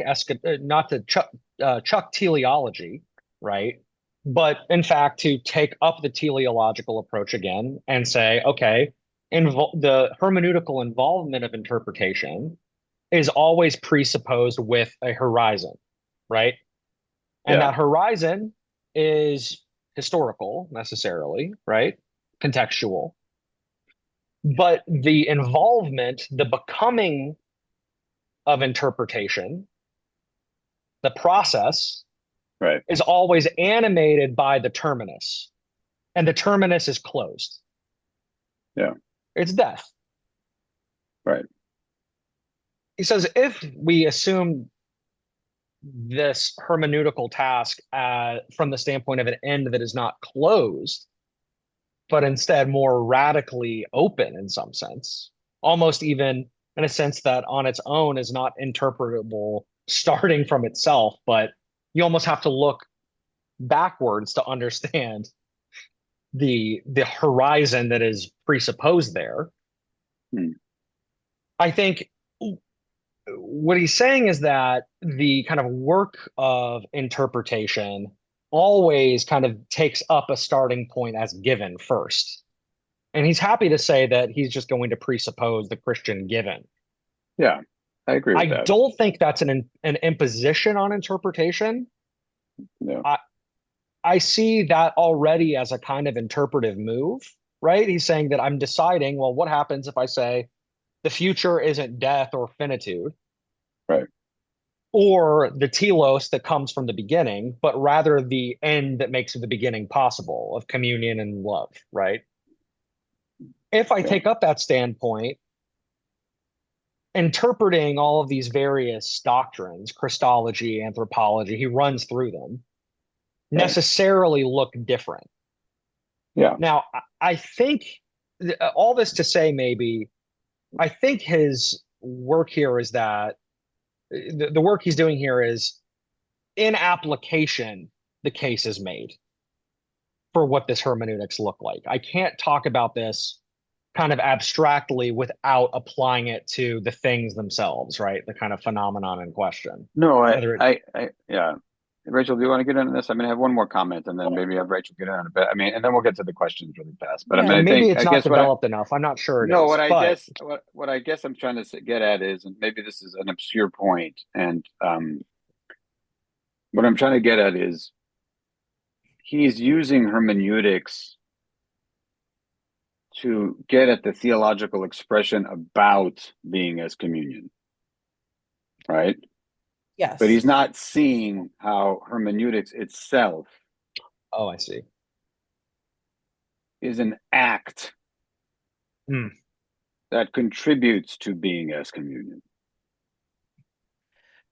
teleology, right? But in fact, to take up the teleological approach again and say, okay, the hermeneutical involvement of interpretation is always presupposed with a horizon, right? And that horizon is historical necessarily, right? Contextual. But the involvement, the becoming of interpretation, the process, is always animated by the terminus. And the terminus is closed. Yeah. It's death. Right. He says, if we assume this hermeneutical task from the standpoint of an end that is not closed, but instead more radically open in some sense, almost even in a sense that on its own is not interpretable starting from itself, but you almost have to look backwards to understand the horizon that is presupposed there. I think what he's saying is that the kind of work of interpretation always kind of takes up a starting point as given first. And he's happy to say that he's just going to presuppose the Christian given. Yeah, I agree with that. I don't think that's an imposition on interpretation. No. I see that already as a kind of interpretive move, right? He's saying that I'm deciding, well, what happens if I say the future isn't death or finitude? Right. Or the telos that comes from the beginning, but rather the end that makes the beginning possible of communion and love, right? If I take up that standpoint, interpreting all of these various doctrines, Christology, anthropology, he runs through them, necessarily look different. Yeah. Now, I think all this to say, maybe, I think his work here is that the work he's doing here is in application, the case is made for what this hermeneutics look like. I can't talk about this kind of abstractly without applying it to the things themselves, right? The kind of phenomenon in question. No, Whether it, yeah. Rachel, do you want to get into this? I mean, I have one more comment, and then maybe have Rachel get in on a bit. I mean, and then we'll get to the questions really fast. But I mean, Yeah. I maybe think, it's I not guess developed enough. I'm not sure it no, is, but what I guess I'm trying to get at is, and maybe this is an obscure point, and what I'm trying to get at is he's using hermeneutics to get at the theological expression about being as communion, right? But Yes. he's not seeing how hermeneutics itself oh, I see. is an act Hmm. that contributes to being as communion,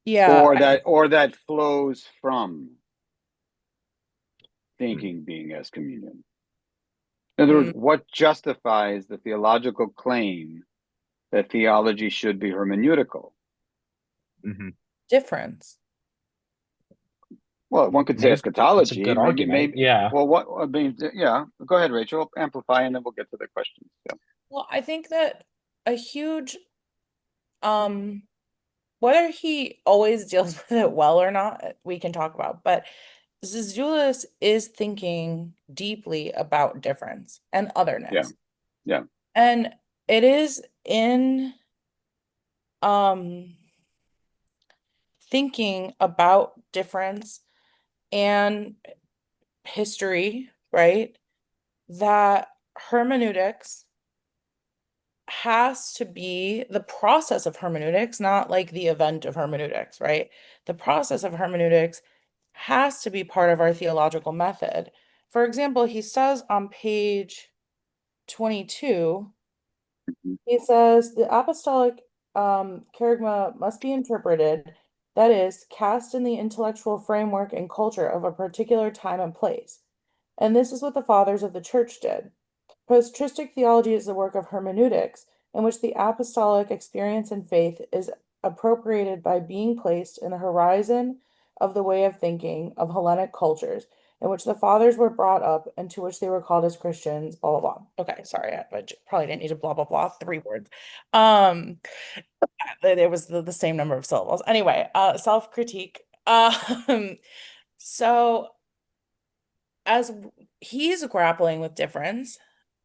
Yeah. or that flows from thinking being as communion. In other words, Mm, what justifies the theological claim that theology should be hermeneutical? Mm-hmm. difference. Well, one could say Maybe that's a eschatology, good argument. maybe. Yeah. Well, what I mean, yeah. Go ahead, Rachel. Amplify, and then we'll get to the questions. Yeah. Well, I think that a huge um whether he always deals with it well or not, we can talk about, but Zizioulas is thinking deeply about difference and Yeah. otherness. Yeah. And it is in um thinking about difference and history, right? That hermeneutics has to be the process of hermeneutics, not like the event of hermeneutics, right? The process of hermeneutics has to be part of our theological method. For example, he says on page 22, Mhm. he says the apostolic kerygma must be interpreted, that is, cast in the intellectual framework and culture of a particular time and place. And this is what the fathers of the church did. Patristic theology is the work of hermeneutics, in which the apostolic experience and faith is appropriated by being placed in the horizon of the way of thinking of Hellenic cultures, in which the fathers were brought up and to which they were called as Christians, blah, blah, blah. Okay, sorry, I probably didn't need to blah, blah, blah, 3 words. Um, it was the same number of syllables. Anyway, self-critique. So as he's grappling with difference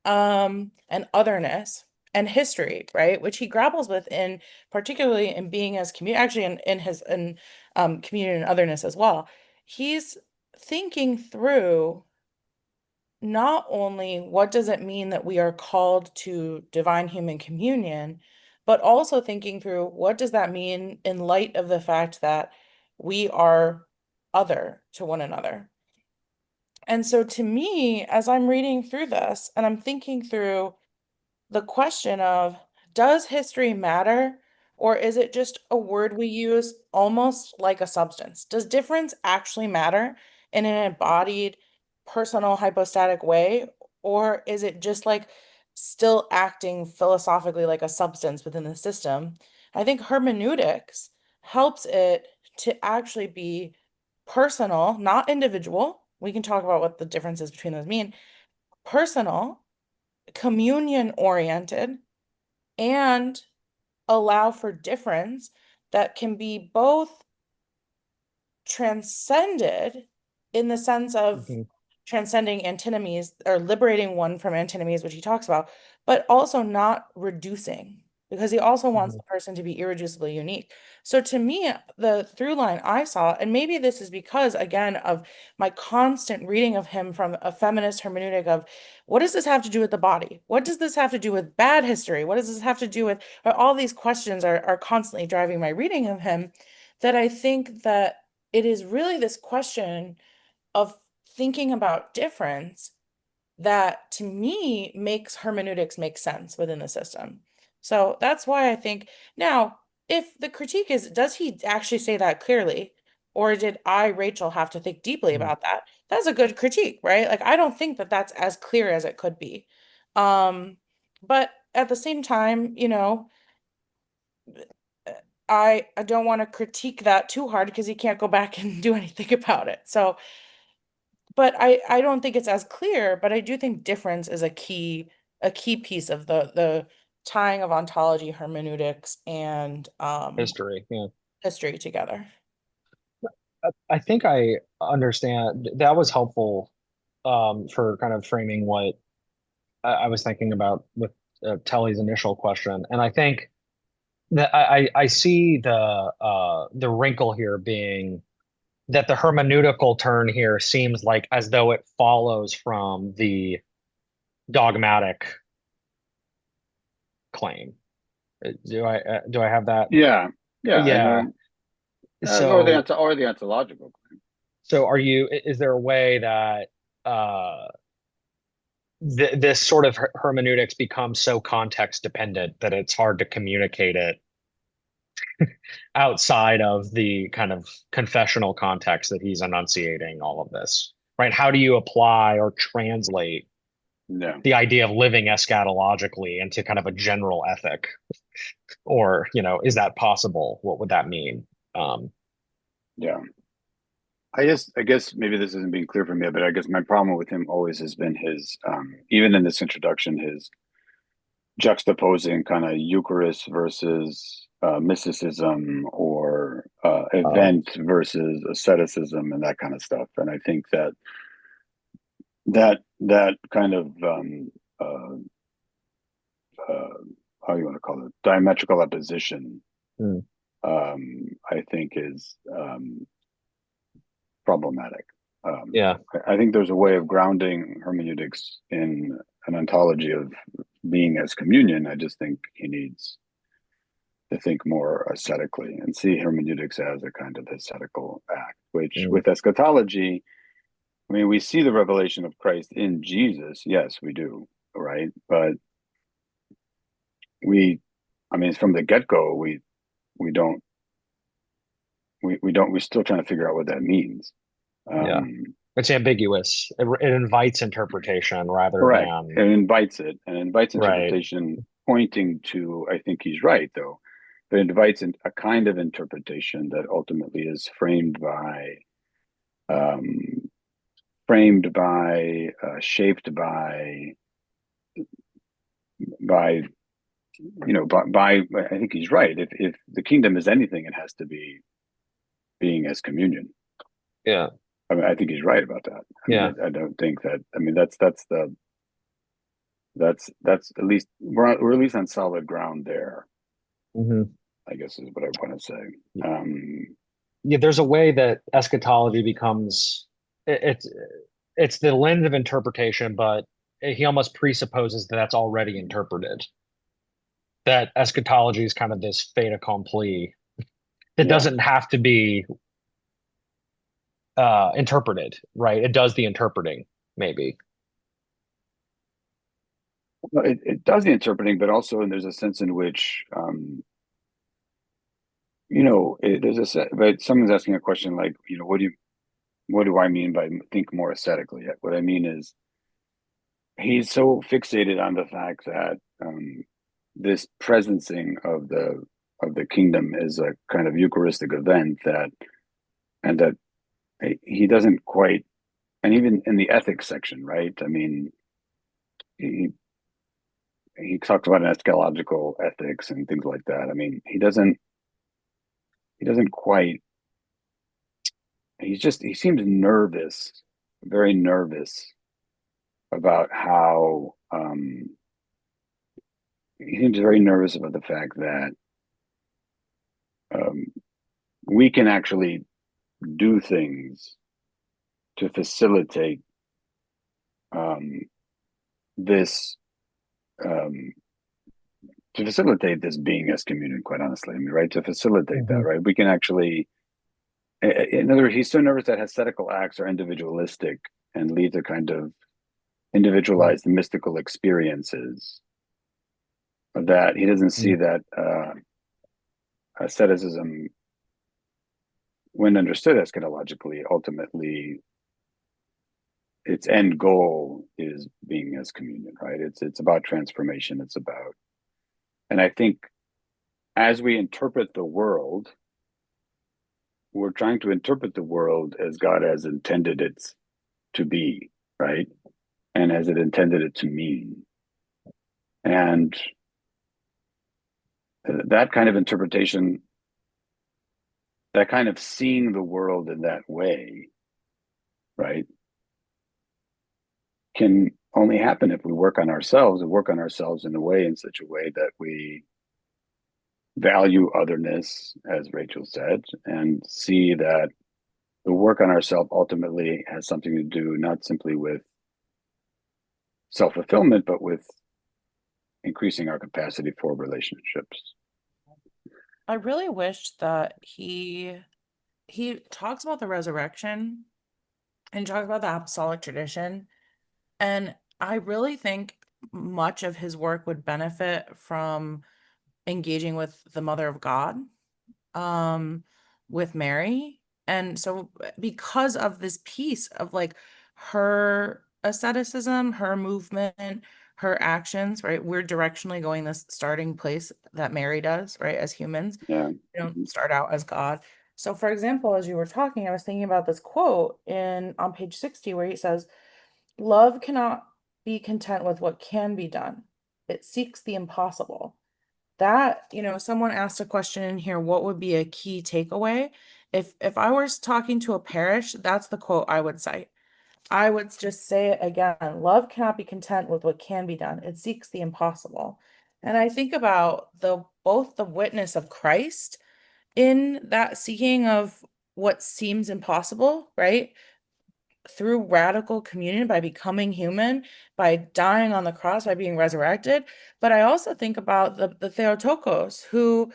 and otherness and history, right, which he grapples with in particularly in being as community, actually in his community and otherness as well. He's thinking through not only what does it mean that we are called to divine human communion, but also thinking through what does that mean in light of the fact that we are other to one another. And so to me, as I'm reading through this and I'm thinking through the question of does history matter, or is it just a word we use almost like a substance? Does difference actually matter in an embodied, personal, hypostatic way, or is it just like still acting philosophically like a substance within the system? I think hermeneutics helps it to actually be personal, not individual. We can talk about what the differences between those mean. Personal, communion oriented, and allow for difference that can be both transcended in the sense of Mhm. transcending antinomies or liberating one from antinomies, which he talks about, but also not reducing because he also wants Mhm. the person to be irreducibly unique. So to me, the through line I saw, and maybe this is because, again, of my constant reading of him from a feminist hermeneutic of what does this have to do with the body? What does this have to do with bad history? What does this have to do with, or all these questions are constantly driving my reading of him, that I think that it is really this question of thinking about difference that to me makes hermeneutics make sense within the system. So that's why I think now, if the critique is, does he actually say that clearly? Or did I, Rachel, have to think deeply Mm. about that? That's a good critique, right? Like, I don't think that that's as clear as it could be. But at the same time, I don't want to critique that too hard because he can't go back and do anything about it. So, but I don't think it's as clear, but I do think difference is a key piece of the tying of ontology, hermeneutics, and History. Yeah. history together. I think I understand. That was helpful for kind of framing what I was thinking about with Telly's initial question. And I think that I see the wrinkle here being that the hermeneutical turn here seems like as though it follows from the dogmatic claim. Do I have that? Yeah, yeah, Yeah. or So the ontological. is there a way that uh this sort of hermeneutics becomes so context dependent that it's hard to communicate it outside of the kind of confessional context that he's enunciating all of this, right? How do you apply or translate Yeah, the idea of living eschatologically into kind of a general ethic? Or, is that possible? What would that mean? yeah. I guess maybe this isn't being clear for me, but I guess my problem with him always has been his, even in this introduction, his juxtaposing kind of Eucharist versus mysticism, or Oh, event versus asceticism, and that kind of stuff. And I think that kind of uh, uh, how you want to call it, diametrical opposition, hmm, I think is problematic. yeah, I think there's a way of grounding hermeneutics in an ontology of being as communion. I just think he needs to think more ascetically and see hermeneutics as a kind of ascetical act, which hmm, with eschatology, I mean, we see the revelation of Christ in Jesus. Yes, we do, right? But I mean, from the get-go, we don't, we're still trying to figure out what that means. yeah. Um, It's ambiguous. It invites interpretation rather Correct. than And invites right. interpretation, pointing to, I think he's right though, but it invites a kind of interpretation that ultimately is um, shaped by, I think he's right. If the kingdom is anything, it has to be being as communion. Yeah, I mean, I think he's right about that. I mean, yeah. I don't think that, I mean, that's at least, we're at least on solid ground there, Hmm. I guess is what I want to say. Yeah, there's a way that eschatology becomes it's the lens of interpretation, but he almost presupposes that that's already interpreted. That eschatology is kind of this fait accompli that Yeah, doesn't have to be interpreted, right? It does the interpreting, maybe. well, it does the interpreting, but also, and there's a sense in which, but someone's asking a question like, what do I mean by think more aesthetically? What I mean is he's so fixated on the fact that this presencing of the kingdom is a kind of Eucharistic event and that he doesn't quite, and even in the ethics section, right? I mean, he he talks about an eschatological ethics and things like that. I mean, he doesn't quite. He seems nervous, very nervous about how he seems very nervous about the fact that um, we can actually do things to facilitate um, this um, this being as communion. Quite honestly, I mean, right? To facilitate that, Hmm. right? We can actually. In other words, he's so nervous that ascetical acts are individualistic and lead to kind of individualized mystical experiences, that he doesn't see that asceticism when understood eschatologically, ultimately its end goal is being as communion, right? It's about transformation. It's about, and I think as we interpret the world, we're trying to interpret the world as God has intended it to be, right? And as it intended it to mean. And that kind of interpretation, that kind of seeing the world in that way, right, can only happen if we work on ourselves and work on ourselves in a way, in such a way that we value otherness, as Rachel said, and see that the work on ourselves ultimately has something to do not simply with self-fulfillment, but with increasing our capacity for relationships. I really wish that he talks about the resurrection and he talks about the apostolic tradition. And I really think much of his work would benefit from engaging with the Mother of God, um, with Mary. And so because of this piece of like her asceticism, her movement, her actions, right? We're directionally going this starting place that Mary does, right? As humans, Yeah. we don't start out as God. So for example, as you were talking, I was thinking about this quote in on page 60 where he says, "Love cannot be content with what can be done. It seeks the impossible." That, someone asked a question in here, what would be a key takeaway? If I was talking to a parish, that's the quote I would cite. I would just say it again, love cannot be content with what can be done. It seeks the impossible. And I think about both the witness of Christ in that seeking of what seems impossible, right? Through radical communion, by becoming human, by dying on the cross, by being resurrected. But I also think about the Theotokos, who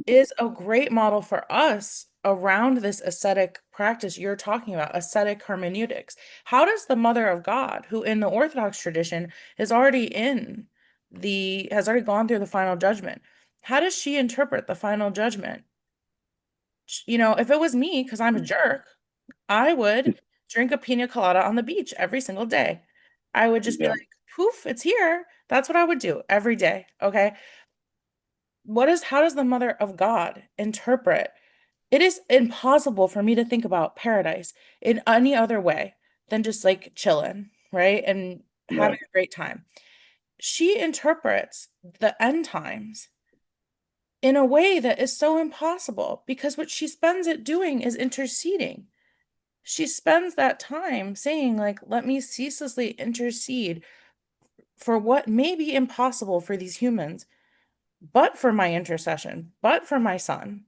is a great model for us around this ascetic practice you're talking about, ascetic hermeneutics. How does the Mother of God, who in the Orthodox tradition has already gone through the final judgment, how does she interpret the final judgment? If it was me, because I'm a jerk, I would drink a pina colada on the beach every single day. I would just be Yeah. like, poof, it's here. That's what I would do every day. Okay. How does the Mother of God interpret? It is impossible for me to think about paradise in any other way than just like chilling, right? And Yeah. having a great time. She interprets the end times in a way that is so impossible because what she spends it doing is interceding. She spends that time saying, like, let me ceaselessly intercede for what may be impossible for these humans, but for my intercession, but for my son,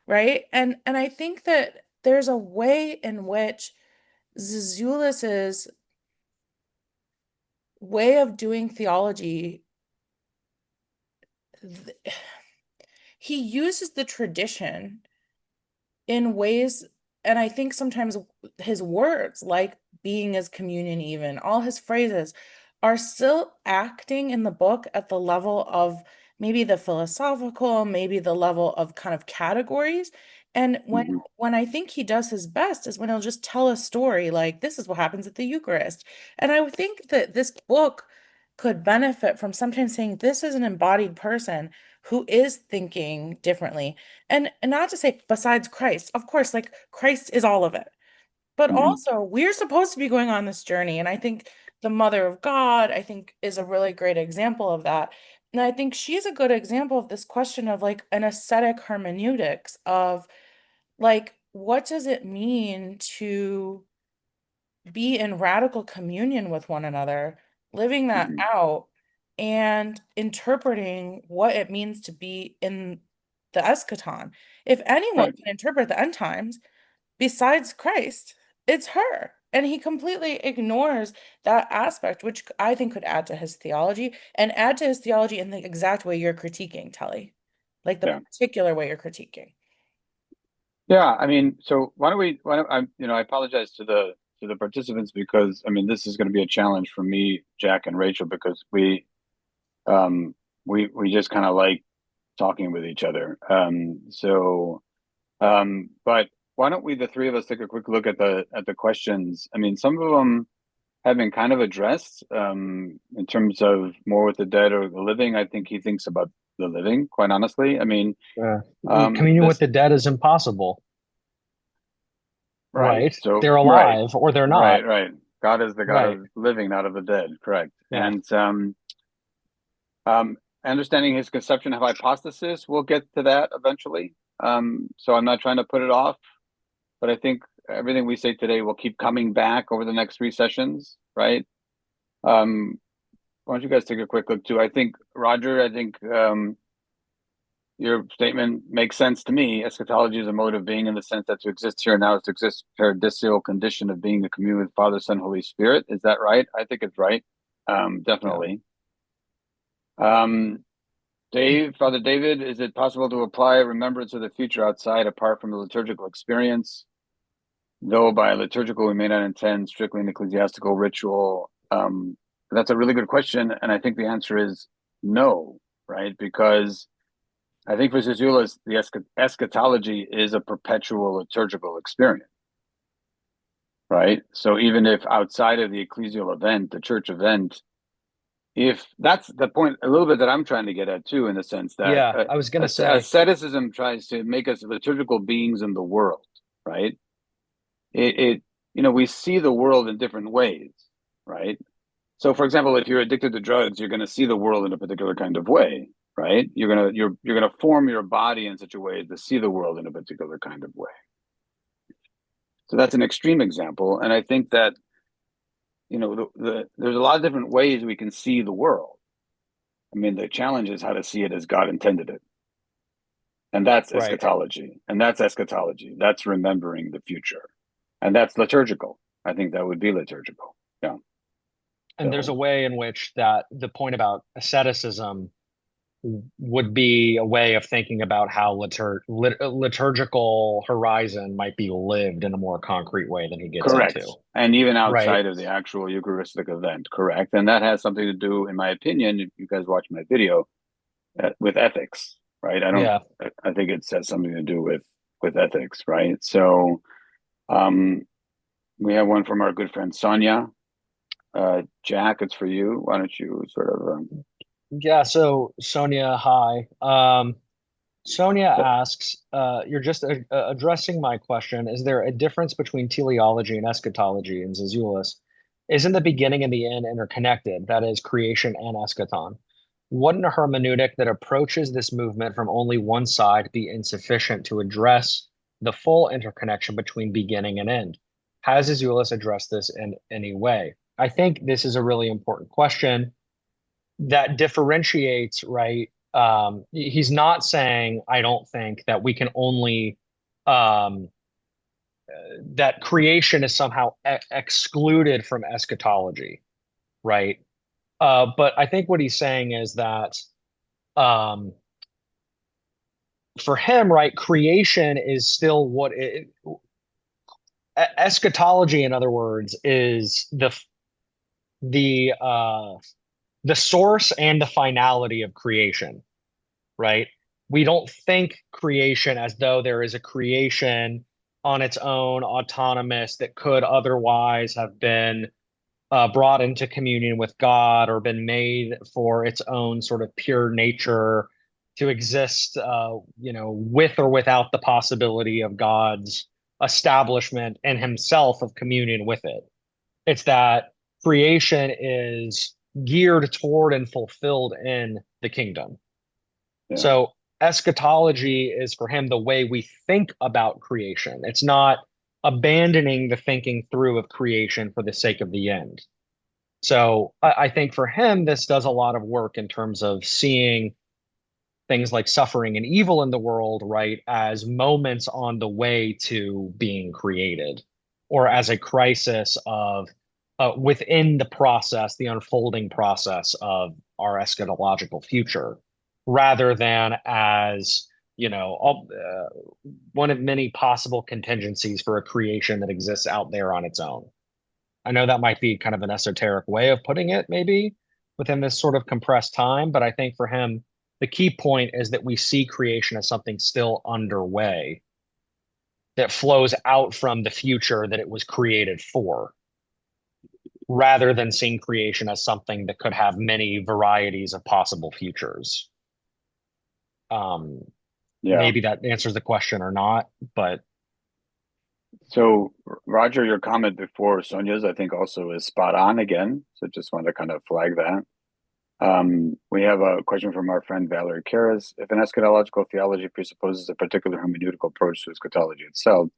right? And I think that there's a way in which Zizoulas's way of doing theology, he uses the tradition in ways, and I think sometimes his words, like being as communion, even all his phrases, are still acting in the book at the level of maybe the philosophical, maybe the level of kind of categories. And when Mm-hmm. when I think he does his best is when he'll just tell a story like this is what happens at the Eucharist. And I would think that this book could benefit from sometimes saying this is an embodied person who is thinking differently, and not to say besides Christ, of course, like Christ is all of it. But Mm-hmm. also we're supposed to be going on this journey. And I think the Mother of God, I think, is a really great example of that. And I think she's a good example of this question of like an ascetic hermeneutics of like, what does it mean to be in radical communion with one another, living that Mm-hmm. out and interpreting what it means to be in the eschaton. If anyone Right. can interpret the end times besides Christ, it's her. And he completely ignores that aspect, which I think could add to his theology and add to his theology in the exact way you're critiquing, Telly, like the Yeah. particular way you're critiquing. Yeah. I mean, so why don't I, I apologize to the participants because I mean, this is going to be a challenge for me, Jack and Rachel, because um, we just kind of like talking with each other. But why don't we, the three of us, take a quick look at the questions? I mean, some of them have been kind of addressed in terms of more with the dead or the living. I think he thinks about the living, quite honestly. I mean, communion with the dead is impossible, right? So they're alive or they're not. Right. God is the God of living, not of the dead. Correct. Yeah. And understanding his conception of hypostasis, we'll get to that eventually. So I'm not trying to put it off, but I think everything we say today will keep coming back over the next 3 sessions, right? Why don't you guys take a quick look too? I think, Roger, your statement makes sense to me. Eschatology is a mode of being in the sense that to exist here now is to exist paradisial condition of being the communion with Father, Son, Holy Spirit. Is that right? I think it's right. Definitely. Father David, is it possible to apply remembrance of the future outside apart from the liturgical experience? Though by liturgical we may not intend strictly an ecclesiastical ritual. That's a really good question, and I think the answer is no, right? Because I think for Zizioulas, the eschatology is a perpetual liturgical experience, right? So even if outside of the ecclesial event, the church event, if that's the point a little bit that I'm trying to get at too, in the sense that I was going to say asceticism tries to make us liturgical beings in the world, right? We see the world in different ways, right? So for example, if you're addicted to drugs, you're going to see the world in a particular kind of way, right? You're gonna form your body in such a way to see the world in a particular kind of way. So that's an extreme example, and I think that there's a lot of different ways we can see the world. I mean, the challenge is how to see it as God intended it, and that's eschatology. And that's eschatology. That's remembering the future, and that's liturgical. I think that would be liturgical. Yeah. And there's a way in which that the point about asceticism would be a way of thinking about how liturgical horizon might be lived in a more concrete way than he gets into. And even outside of the actual Eucharistic event. Correct. And that has something to do, in my opinion, if you guys watch my video, with ethics, right? I think it has something to do with ethics, right? So we have one from our good friend Sonia. Jack, it's for you. Why don't you sort of so Sonia, hi. Sonia asks, you're just addressing my question. Is there a difference between teleology and eschatology in Zizioulas? Isn't the beginning and the end interconnected? That is, creation and eschaton. Wouldn't a hermeneutic that approaches this movement from only one side be insufficient to address the full interconnection between beginning and end? Has Zizioulas addressed this in any way? I think this is a really important question that differentiates, right? He's not saying, I don't think, that we can only that creation is somehow excluded from eschatology, right? But I think what he's saying is that for him, right, creation is still eschatology, in other words, is the source and the finality of creation, right? We don't think creation as though there is a creation on its own, autonomous, that could otherwise have been brought into communion with God or been made for its own sort of pure nature to exist, with or without the possibility of God's establishment and himself of communion with it. It's that creation is geared toward and fulfilled in the kingdom. Yeah. So eschatology is for him the way we think about creation. It's not abandoning the thinking through of creation for the sake of the end. So I think for him, this does a lot of work in terms of seeing things like suffering and evil in the world, right, as moments on the way to being created, or as a crisis of within the process, the unfolding process of our eschatological future, rather than as, one of many possible contingencies for a creation that exists out there on its own. I know that might be kind of an esoteric way of putting it, maybe, within this sort of compressed time, but I think for him, the key point is that we see creation as something still underway that flows out from the future that it was created for, rather than seeing creation as something that could have many varieties of possible futures. Um, Yeah. Maybe that answers the question or not, but So, Roger, your comment before Sonia's, I think, also is spot on again. So, just wanted to kind of flag that. We have a question from our friend Valerie Karras. If an eschatological theology presupposes a particular hermeneutical approach to eschatology itself,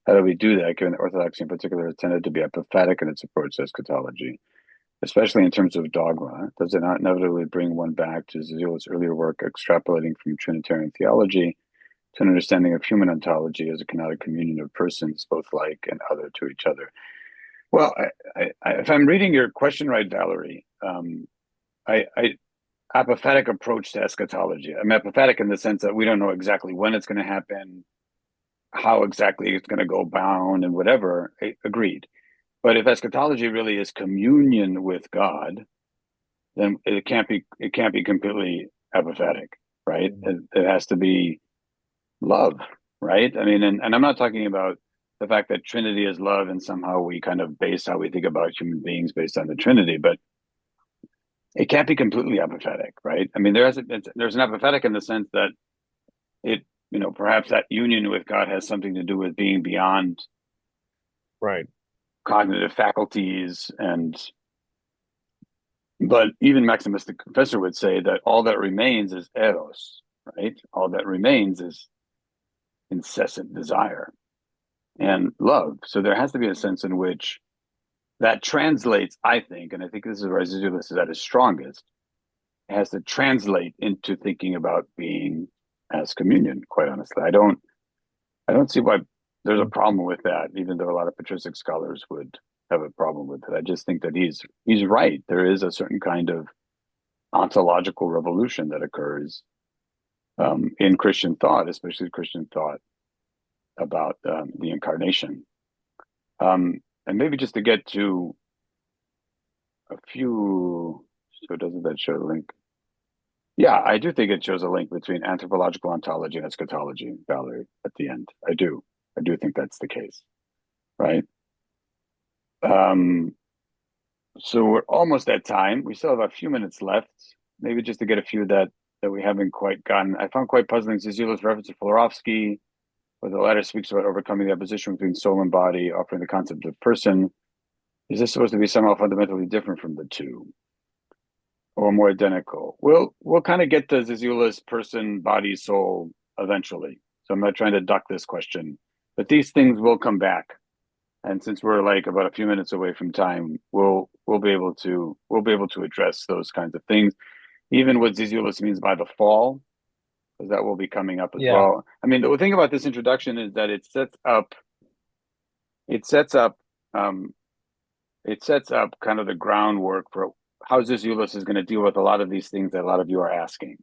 how do we do that, given that Orthodoxy in particular has tended to be apophatic in its approach to eschatology, especially in terms of dogma? Does it not inevitably bring one back to Zizioulas' earlier work, extrapolating from Trinitarian theology to an understanding of human ontology as a kenotic communion of persons, both like and other to each other? Well, if I'm reading your question right, Valerie, I apophatic approach to eschatology. I'm apophatic in the sense that we don't know exactly when it's going to happen, how exactly it's going to go bound, and whatever. Agreed. But if eschatology really is communion with God, then it can't be completely apophatic, right? It has to be love, right? I mean, and I'm not talking about the fact that Trinity is love and somehow we kind of base how we think about human beings based on the Trinity, but it can't be completely apophatic, right? I mean, there's an apophatic in the sense that it, perhaps that union with God has something to do with being beyond right. cognitive faculties, but even Maximus the Confessor would say that all that remains is eros, right? All that remains is incessant desire and love. So there has to be a sense in which that translates, I think, and I think this is where Zizioulas is at his strongest. It has to translate into thinking about being as communion. Quite honestly, I don't see why there's a problem with that, even though a lot of patristic scholars would have a problem with it. I just think that he's right. There is a certain kind of ontological revolution that occurs in Christian thought, especially Christian thought about the incarnation. And maybe just to get to a few, so doesn't that show the link? Yeah, I do think it shows a link between anthropological ontology and eschatology, Valerie, at the end. I do think that's the case, right? So we're almost at time. We still have a few minutes left, maybe just to get a few that we haven't quite gotten. I found quite puzzling Zizioulas' reference to Florovsky, where the latter speaks about overcoming the opposition between soul and body, offering the concept of person. Is this supposed to be somehow fundamentally different from the two, or more identical? We'll kind of get to Zizioulas' person, body, soul eventually. So I'm not trying to duck this question, but these things will come back. And since we're like about a few minutes away from time, we'll be able to address those kinds of things, even what Zizioulas means by the fall, because that will be coming up as well. I mean, the thing about this introduction is that it sets up kind of the groundwork for how Zizioulas is going to deal with a lot of these things that a lot of you are asking.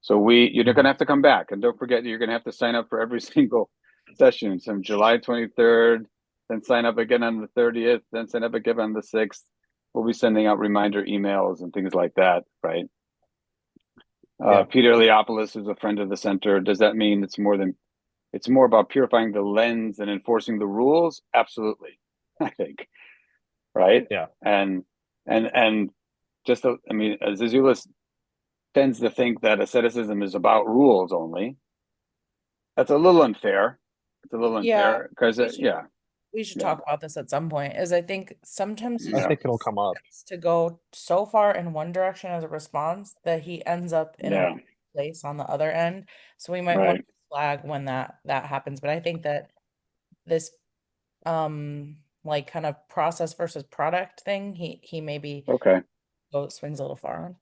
So you're going to have to come back, and don't forget you're going to have to sign up for every single session from July 23rd. Then sign up again on the 30th, then sign up again on the 6th. We'll be sending out reminder emails and things like that, right? Peter Leopoulos is a friend of the center. Does that mean it's more about purifying the lens and enforcing the rules? Absolutely, I think, right? Yeah. And just, Zizioulas tends to think that asceticism is about rules only. That's a little unfair. It's a little unfair because, we should talk about this at some point. Is I think sometimes I think it'll come up to go so far in one direction as a response that he ends up in a place on the other end. So we might want to flag when that happens. But I think that this like kind of process versus product thing, he maybe swings a little far on.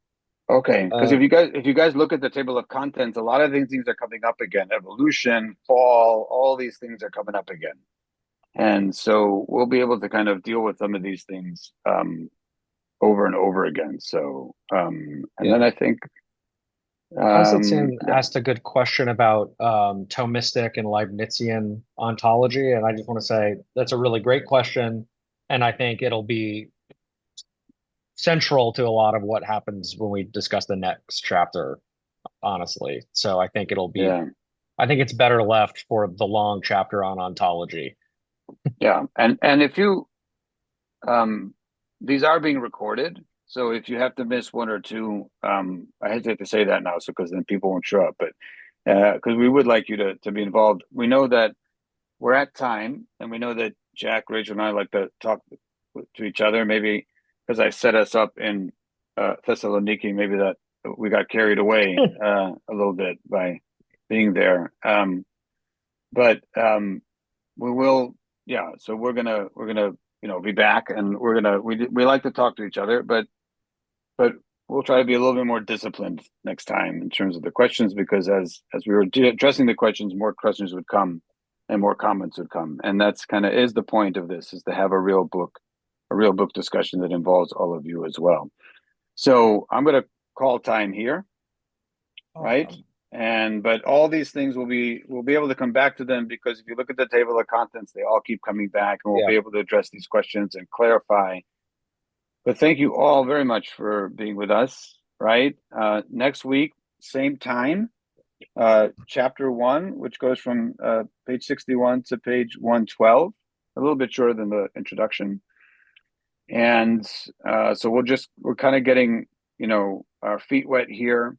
Okay, because if you guys look at the table of contents, a lot of these things are coming up again. Evolution, fall, all these things are coming up again. And so we'll be able to kind of deal with some of these things over and over again. So, then I think Constantine asked a good question about Thomistic and Leibnizian ontology, and I just want to say that's a really great question, and I think it'll be central to a lot of what happens when we discuss the next chapter, honestly. So I think it'll be I think it's better left for the long chapter on ontology. Yeah, and if you these are being recorded, so if you have to miss one or two, I hesitate to say that now, so because then people won't show up, but because we would like you to be involved. We know that we're at time, and we know that Jack, Rachel, and I like to talk to each other. Maybe because I set us up in Thessaloniki, maybe that we got carried away a little bit by being there. But we will, yeah. So we're gonna be back, and we like to talk to each other, but we'll try to be a little bit more disciplined next time in terms of the questions, because as we were addressing the questions, more questions would come and more comments would come, and that's kind of is the point of this, is to have a real book discussion that involves all of you as well. So I'm going to call time here, right? Awesome. But all these things we'll be able to come back to them, because if you look at the table of contents, they all keep coming back, and we'll be able to address these questions and clarify. But thank you all very much for being with us, right? Next week, same time, chapter 1, which goes from page 61 to page 112, a little bit shorter than the introduction. And so we're kind of getting, our feet wet here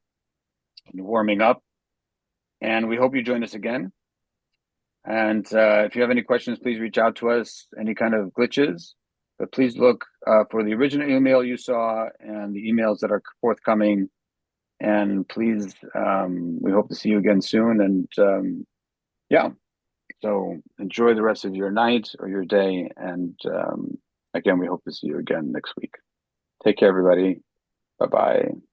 and warming up. And we hope you join us again. And if you have any questions, please reach out to us, any kind of glitches. But please look for the original email you saw and the emails that are forthcoming. And please, we hope to see you again soon. And yeah, so enjoy the rest of your night or your day. And again, we hope to see you again next week. Take care, everybody. Bye-bye.